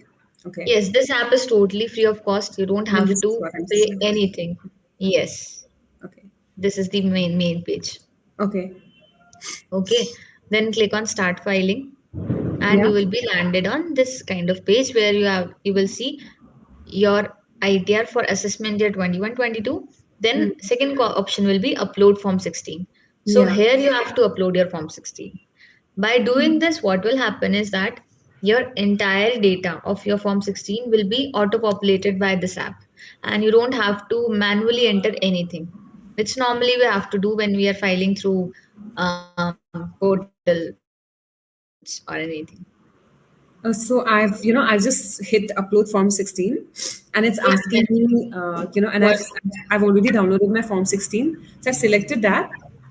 Okay. yes. This app is totally free of cost. You don't I mean, have this is to what I'm pay seeing. anything. Yes, Okay. this is the main page. Okay. Okay, then click on start filing, and Yeah. you will be landed on this kind of page where you will see your ITR for assessment year 21-22. Mm. Then second option will be upload form 16. So Yeah. here you have to upload your form 16. By doing this, what will happen is that your entire data of your form 16 will be auto populated by this app, and you don't have to manually enter anything. which normally we have to do when we are filing through portals or anything. So I just hit upload form 16, and it's Yes, asking me, and what? I've already downloaded my form 16. So I've selected that,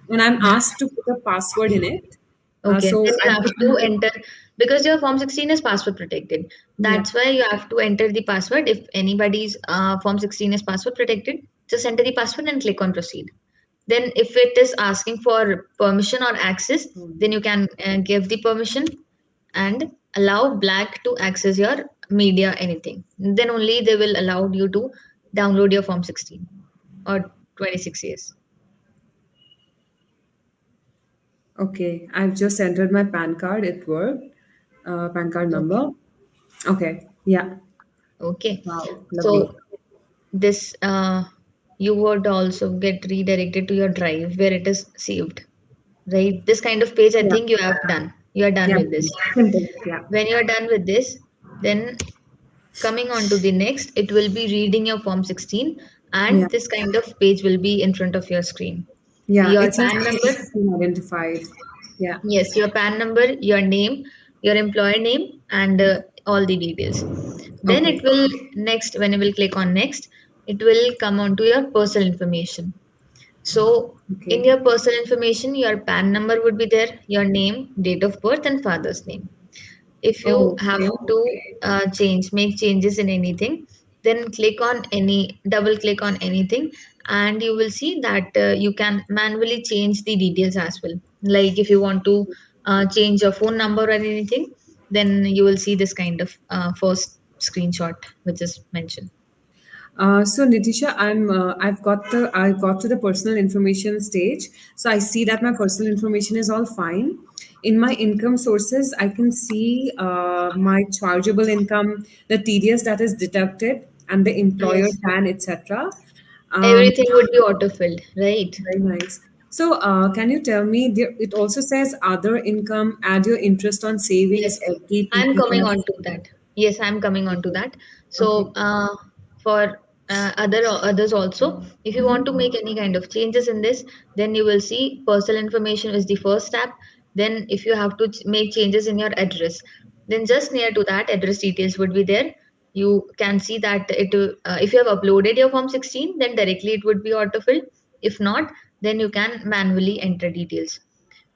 and I'm asked to put a password in it. Okay, So then you I have put to in, enter because your Form 16 is password protected. yeah. That's why you have to enter the password. If anybody's Form 16 is password protected, just enter the password and click on proceed. Then, if it is asking for permission or access, then you can give the permission and allow Black to access your media, anything. Then only they will allow you to download your Form 16 or 26 years. Okay, I've just entered my PAN card. It worked. PAN card Okay. number. Okay, yeah. Okay. Wow, So lovely. this you would also get redirected to your drive where it is saved, right? This kind of page I Yeah, think you are done yeah. with this. Simple. Yeah, When you are done with this, then coming on to the next, it will be reading your form 16 yeah, and this kind of page will be in front of your screen. yeah. Your It says PAN number, being identified. Yeah, yes, your PAN number, your name, your employer name, and all the details. Then it okay, will next, when you will click on next, it will come on to your personal information. So in okay. your personal information, your PAN number would be there, your name, date of birth, and father's name. If you Oh, have okay. to make changes in anything, then double click on anything, and you will see that you can manually change the details as well. Like if you want to change your phone number or anything, then you will see this kind of first screenshot which is mentioned. So Nitisha, I got to the personal information stage. So I see that my personal information is all fine. In my income sources, I can see my chargeable income, the TDS that is deducted, and the employer Yes, plan, etc. Um, everything would be auto-filled, right? Very nice. So, can you tell me? It also says other income. Add your interest on savings, Yes, FD, I'm coming PPF. on to that. Yes, I'm coming on to Okay. that. Okay. So, for others also, if you want to make any kind of changes in this, then you will see personal information is the first tab. Then, if you have to make changes in your address, then just near to that, address details would be there. You can see that if you have uploaded your form 16, then directly it would be autofilled. If not, then you can manually enter details.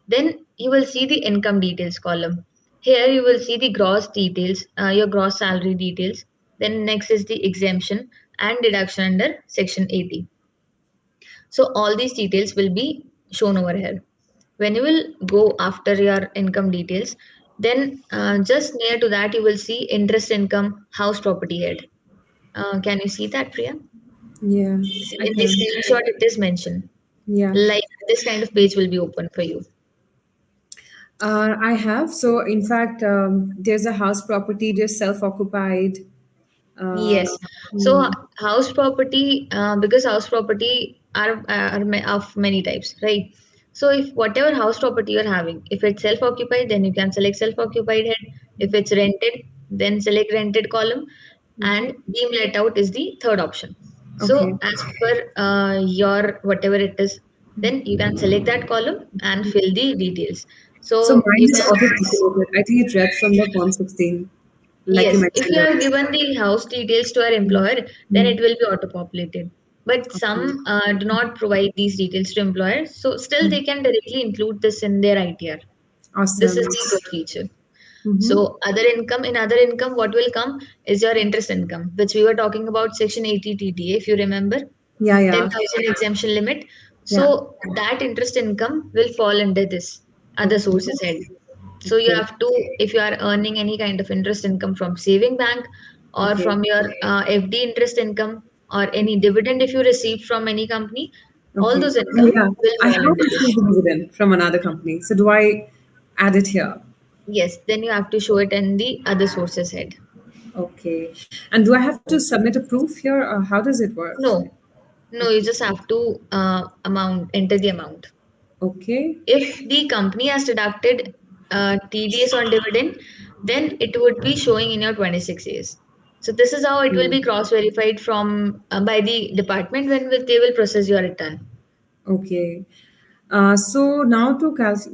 Then you will see the income details column. Here you will see the gross details, your gross salary details. Then next is the exemption and deduction under section 80. So all these details will be shown over here. When you will go after your income details, then just near to that you will see interest income, house property head. Can you see that, Priya? Yeah, I In the can. screenshot, it is mentioned. Yeah. Like this kind of page will be open for you. I have. So, in fact, there's a house property, there's self-occupied. Uh, Yes. So hmm, house property, because house property of many types, right? So if whatever house property you're having, if it's self-occupied, then you can select self-occupied head. If it's rented, then select rented column, and okay. deem let out is the third option. Okay. So as per your whatever it is, then you can select that column and fill the details. So, So mine you is can. auto-populated. I think it read from the Form 16, like you Yes, if mentioned you have earlier. given the house details to our employer, then it will be auto-populated. But Okay. some do not provide these details to employers, so still they can directly include this in their ITR. This is Awesome. the good feature. Mm-hmm. So in other income, what will come is your interest income, which we were talking about section 80 TTA, if you remember. Yeah, yeah. 10,000 exemption limit. Yeah. So that interest income will fall under this other Okay. sources head. So you Okay. have to, if you are earning any kind of interest income from saving bank or Okay. from your FD interest income or any dividend if you receive from any company, all Okay. those Oh, income yeah. will I fall have under received this. a dividend from another company. So do I add it here? Yes, then you have to show it in the other sources head. Okay. And do I have to submit a proof here, or how does it work? No, no, you Okay. just have to enter the amount. Okay. If the company has deducted TDS on dividend, then it would be showing in your 26 years. So this is how it will Hmm. be cross verified from by the department when they will process your return. Okay. So now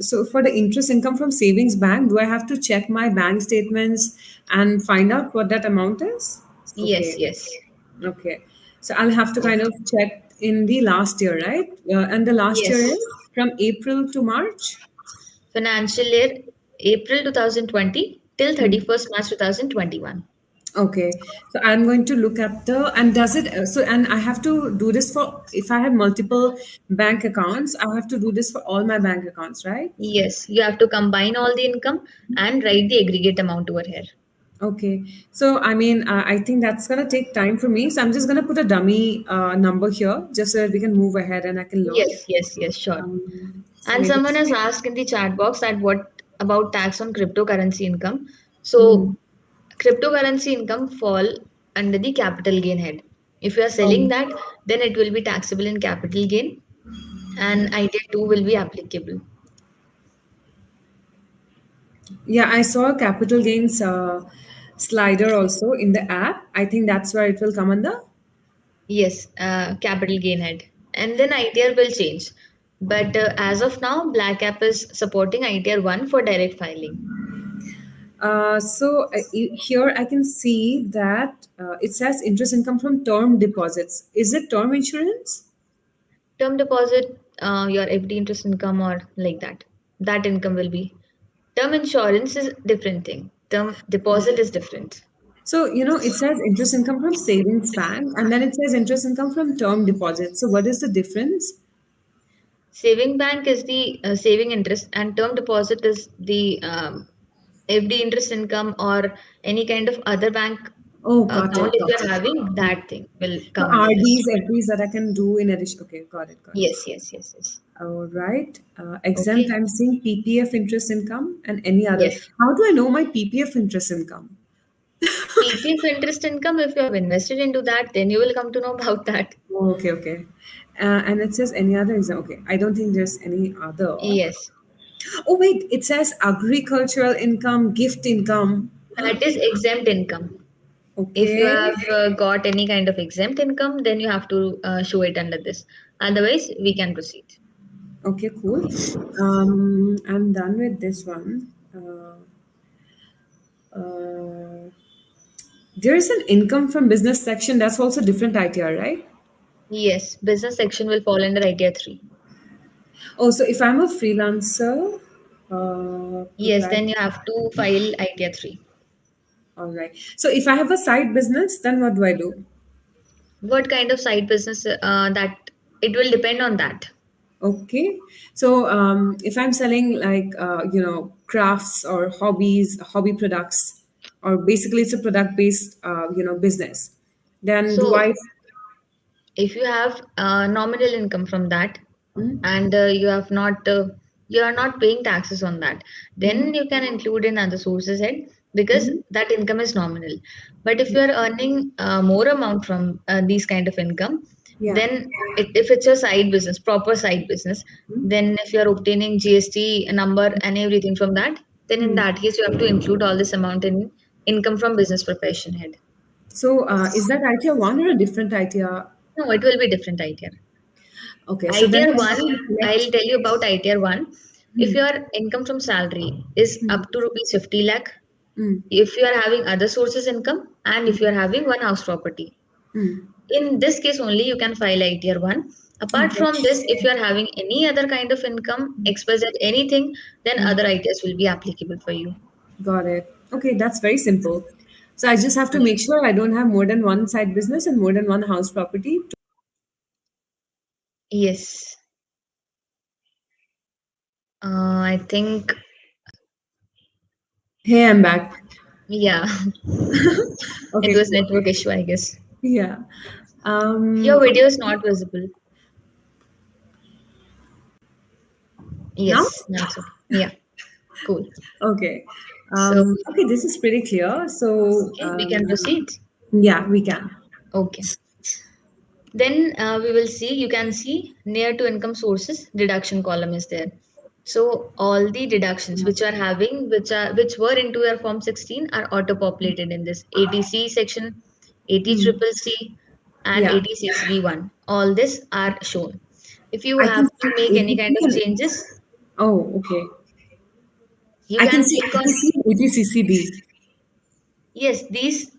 so for the interest income from savings bank, do I have to check my bank statements and find out what that amount is? Yes, Okay. yes, Okay. So I'll have to kind of check in the last year, right? And the last year yes. is from April to March? Financial year April 2020 till Hmm. 31st March 2021. Okay. So I'm going to look at and does it, and I have to do this for, if I have multiple bank accounts, I have to do this for all my bank accounts, right? Yes, you have to combine all the income and write the aggregate amount over here. Okay. So, I mean, I think that's going to take time for me. So, I'm just going to put a dummy number here just so that we can move ahead and I can learn. Yes, yes, yes, sure. So, And maybe. someone has asked in the chat box that what about tax on cryptocurrency income? Mm, So cryptocurrency income fall under the capital gain head. If you are selling um, that, then it will be taxable in capital gain and idea 2 will be applicable. yeah, I saw a capital gains slider also in the app. I think that's where it will come under. Yes, capital gain head. And then ITR will change. But as of now, Black App is supporting ITR 1 for direct filing. Here I can see that it says interest income from term deposits. Is it term insurance? Term deposit, your FD interest income or like that. That income will be. Term insurance is different thing. Term deposit is different. So, it says interest income from savings bank and then it says interest income from term deposits. So, what is the difference? Saving bank is the saving interest, and term deposit is the FD interest income or any kind of other bank Oh, got account it, if got you're it. having, that thing will So, come under this. RDs, FDs that I can do in addition. Okay, got it, got it. Yes, yes, yes, yes. All right. Exempt, Okay. I'm seeing PPF interest income and any other. Yes. How do I know my PPF interest income? PPF interest income, if you have invested into that, then you will come to know about that. Oh, okay, okay. And it says any other exam. Okay, I don't think there's any other. Yes. Oh, wait, it says agricultural income, gift income. That is exempt income. If you Okay, have got any kind of exempt income, then you have to show it under this. Otherwise, we can proceed. okay, cool. I'm done with this one. Uh, there is an income from business section. That's also different ITR, right? Yes, business section will fall under idea 3. Oh, so if I'm a freelancer, Yes, proprietor, then you have to file idea 3. all right. So if I have a side business, then what do I do? What kind of side business that it will depend on that. Okay. So if I'm selling like, crafts or hobby products, or basically it's a product based, business, then do So I? if you have nominal income from that Mm, and you are not paying taxes on that, then you can include in other sources head because mhm. that income is nominal. But if you are earning more amount from these kind of income, Yeah. then if it's a side business, proper side business, then if you are obtaining GST number and everything from that, then in Mm. that case you have to include all this amount in income from business profession head. So is that ITR one or a different ITR? No, it will be different idea. Okay. So then ITR I have 1, to select. I'll tell you about ITR 1. If Mm, your income from salary is mm, up to rupees 50 lakh, mm, if you are having other sources income, and if you mm, are having one house property, mm. in this case only you can file ITR 1. Apart Okay. from this, if you are having any other kind of income, express at anything, then other ITRs will be applicable for you. Got it. Okay, that's very simple. So I just have to make sure I don't have more than one side business and more than one house property. Yes. I think, Hey, I'm back. yeah, it Okay, was cool. network issue, I guess. Yeah. Your Okay. video is not visible. Now? Yes, that's okay. Yeah, cool. Okay. So, Okay, this is pretty clear. So, okay, we can proceed. yeah, we can. Okay. Then we will see, you can see near to income sources, deduction column is there. So all the deductions which are having, which were into your form 16 are auto populated in this ATC section, AT Hmm. triple C and Yeah. 86B1. All this are shown. If you I can have see to make any kind ATC of and changes, oh, okay. you I can can see click on. ATC and ATCCB. Yes, these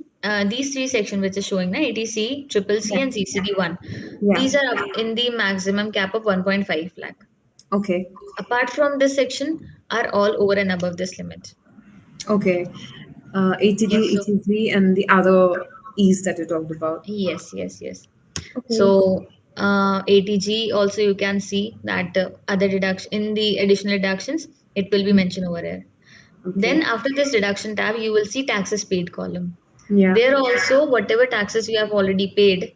three sections which is showing na ATC, Triple Yeah. C, and CCD one. Yeah. These are in the maximum cap of 1.5 lakh. Okay. Apart from this section, are all over and above this limit. Okay. ATD, Yes, so ATC, and the other E's that you talked about. yes. Okay. So ATG also you can see that other deduction in the additional deductions it will be mentioned over here. Then Okay. after this deduction tab, you will see taxes paid column. Yeah. There also whatever taxes you have already paid,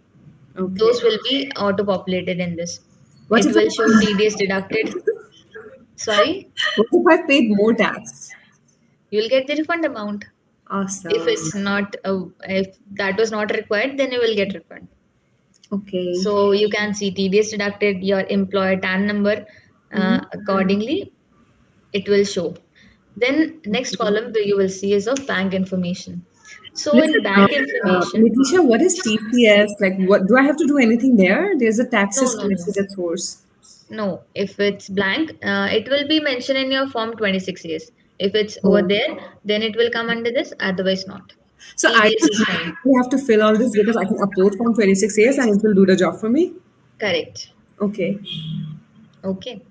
Okay. those will be auto populated in this. What It if I will show TDS deducted. Sorry, what if I paid more tax? you will get the refund amount. If Awesome. it's not, if that was not required, then you will get refund. Okay. So you can see TDS deducted, your employer TAN number, Mm-hmm. accordingly it will show. Then next column where you will see is of bank information. So in Listen, bank information, Nitisha, what is TCS? Like, what do I have to do anything there? There's a no, taxes no, no, message at source. no. If it's blank, it will be mentioned in your form 26 years. If it's over Oh. there, then it will come under this. Otherwise, not. So I TDS is don't fine. actually have to fill all this because I can upload from 26 years and it will do the job for me. Correct. Okay. Okay.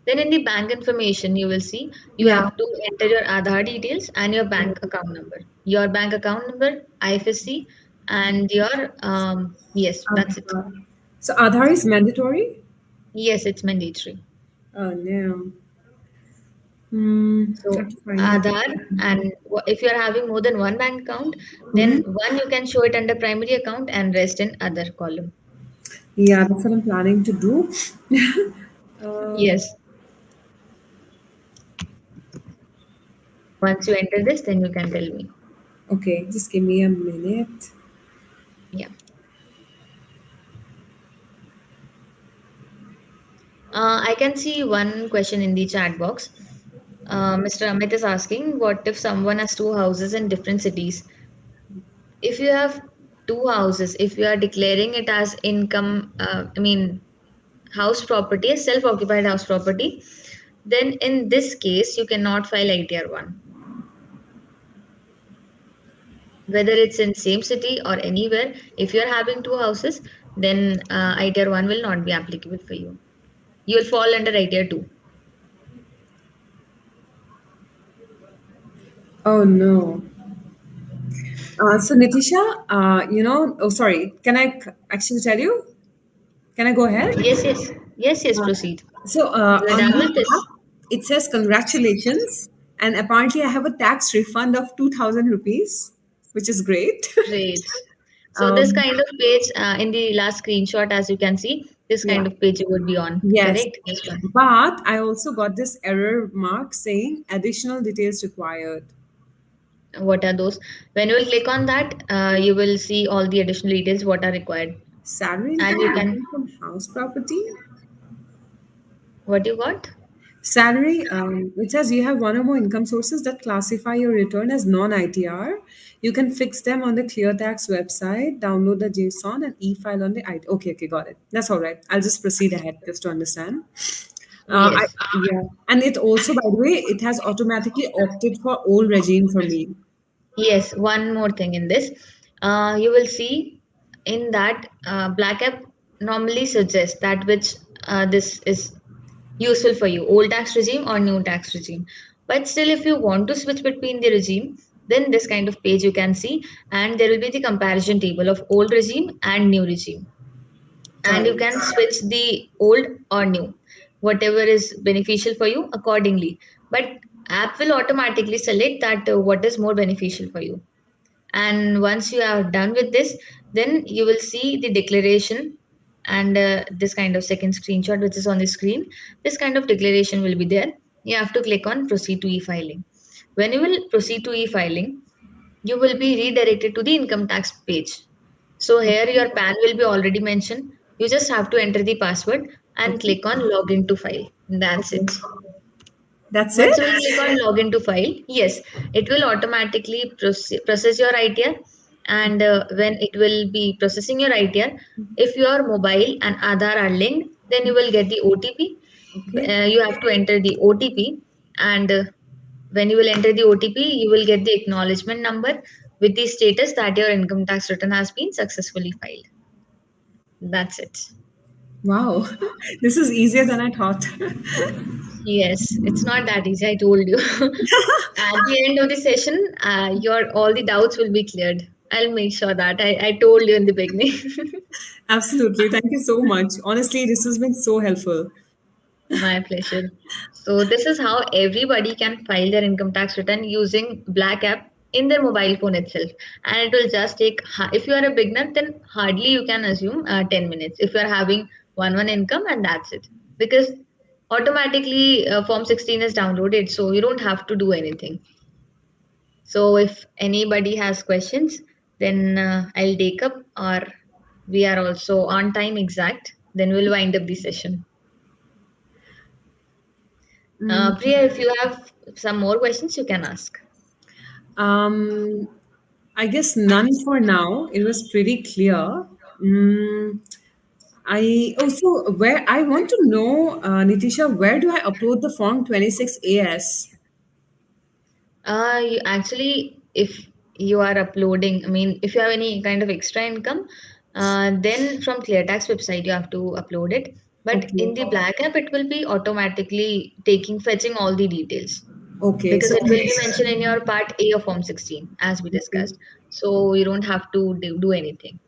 Then in the bank information, you will see you Yeah. have to enter your Aadhaar details and your bank account number. Your bank account number, IFSC, and your yes, that's it. Aadhaar. So Aadhaar is mandatory? Yes, it's mandatory. Oh no. Hmm. I So have to find it. Aadhaar, and if you are having more than one bank account, then Hmm. one you can show it under primary account and rest in other column. Yeah, that's what I'm planning to do. uh, Yes. Once you enter this, then you can tell me. okay, just give me a minute. Yeah. I can see one question in the chat box. Mr. Amit is asking, what if someone has two houses in different cities? If you have two houses, if you are declaring it as income, house property, a self-occupied house property, then in this case, you cannot file ITR 1. Whether it's in same city or anywhere, if you're having two houses, then ITR 1 will not be applicable for you. You will fall under ITR 2. Oh no. So Nitisha, oh sorry, can I actually tell you? Can I go ahead? Yes, proceed. So You are on done the with this? app, it says congratulations, and apparently I have a tax refund of 2,000 rupees, which is great. Great. So this um, kind of page in the last screenshot, as you can see, this yeah, kind of page you would be on, yes, correct? This one. but I also got this error mark saying additional details required. What are those? When you will click on that, you will see all the additional details what are required. Salary And income, you can, income from house property. what you got? Salary, it says you have one or more income sources that classify your return as non-ITR. You can fix them on the ClearTax website, download the JSON and e-file on the IT. Okay, okay, got it. That's all right. I'll just proceed ahead just to understand. Yes. Yeah, and it also, by the way, it has automatically opted for old regime for me. Yes, one more thing in this. You will see in that Black App normally suggests that which this is useful for you, old tax regime or new tax regime. But still, if you want to switch between the regime, then this kind of page you can see, and there will be the comparison table of old regime and new regime. And Got you it. can switch the old or new, whatever is beneficial for you accordingly. But app will automatically select that what is more beneficial for you. And once you are done with this, then you will see the declaration and this kind of second screenshot which is on the screen. This kind of declaration will be there. You have to click on proceed to e-filing. When you will proceed to e-filing, you will be redirected to the income tax page. So here your PAN will be already mentioned. You just have to enter the password and Okay. click on login to file. That's Okay. it. That's Once it? you will click on login to file, yes, it will automatically process your ITR. And when it will be processing your ITR, if your mobile and Aadhaar are linked, then you will get the OTP. Okay. You have to enter the OTP, and when you will enter the OTP, you will get the acknowledgement number with the status that your income tax return has been successfully filed. That's it. Wow. This is easier than I thought. Yes, it's not that easy. I told you. At the end of the session, your all the doubts will be cleared. I'll make sure that I told you in the beginning. Absolutely. Thank you so much. Honestly, this has been so helpful. My pleasure. So this is how everybody can file their income tax return using Black app in their mobile phone itself, and it will just take. If you are a beginner, then hardly you can assume 10 minutes. If you are having one income, and that's it, because automatically Form 16 is downloaded, so you don't have to do anything. So if anybody has questions, then I'll take up, or we are also on time exact. Then we'll wind up the session. Priya, if you have some more questions, you can ask. Um, I guess none for now. It was pretty clear. Mm, I also where I want to know, Nitisha, where do I upload the form 26 AS? Actually, if you are uploading, I mean, if you have any kind of extra income, then from ClearTax website you have to upload it. But Okay. in the Black app, it will be automatically fetching all the details, Okay. because So it will be mentioned in your part A of Form 16, as we okay. discussed. So you don't have to do anything.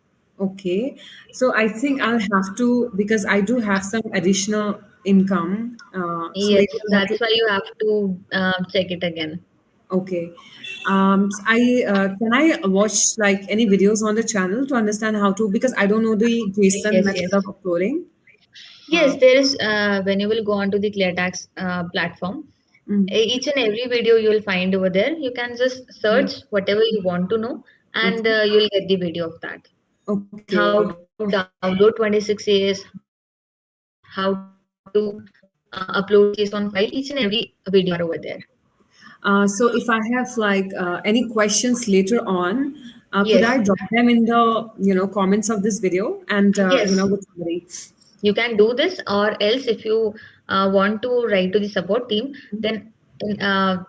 Okay. So I think I'll have to because I do have some additional income. So Yes, maybe I'll have to. that's why you have to check it again. Okay. I can I watch like any videos on the channel to understand how to because I don't know the JSON Yes, method yes. of uploading. Uh, Yes, there is, when you will go onto the ClearTax platform, mm, each and every video you will find over there. You can just search whatever you want to know, and okay. you'll get the video of that. Okay. How to download 26As, how to upload the JSON file, each and every video are over there. So if I have like any questions later on, could Yes, I drop them in the comments of this video and yes. with somebody? You can do this, or else if you want to write to the support team, then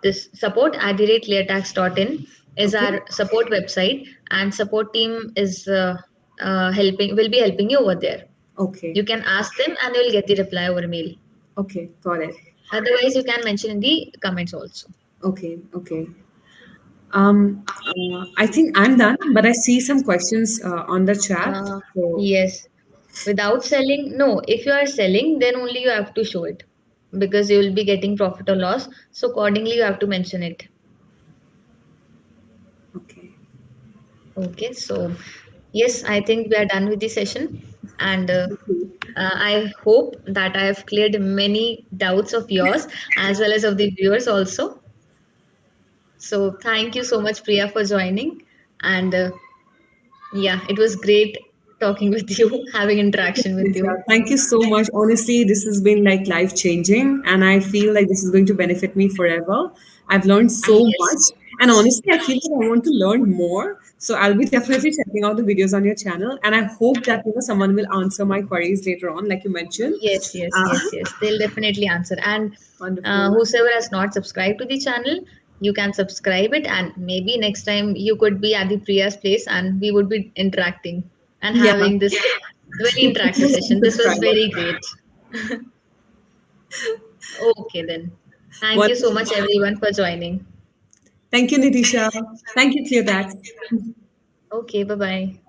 this support @ cleartax.in is Okay. our support website, and support team is helping will be helping you over there. Okay. You can ask them and you will get the reply over mail. Okay. Got it. Otherwise you can mention in the comments also. Okay. Okay. I think I'm done, but I see some questions on the chat. uh, So, yes, without selling, no, if you are selling, then only you have to show it, because you will be getting profit or loss, so accordingly you have to mention it. okay. Okay, so yes, I think we are done with the session, and I hope that I have cleared many doubts of yours as well as of the viewers also. So thank you so much, Priya, for joining, and yeah, it was great talking with you, having interaction with Nisha, you. thank you so much. Honestly, this has been like life changing, and I feel like this is going to benefit me forever. I've learned so much, Yes, and honestly, I feel like I want to learn more. So I'll be definitely checking out the videos on your channel, and I hope that someone will answer my queries later on, like you mentioned. yes, yes, Uh, yes, yes. They'll definitely answer. And Wonderful. whosoever has not subscribed to the channel, you can subscribe it. And maybe next time you could be at the Priya's place and we would be interacting and Yeah, having this very interactive session. This was subscriber. very great. Okay, then. Thank you so Wonderful. much, everyone, for joining. Thank you, Nitisha. Thank you, ClearTax. Okay, bye bye.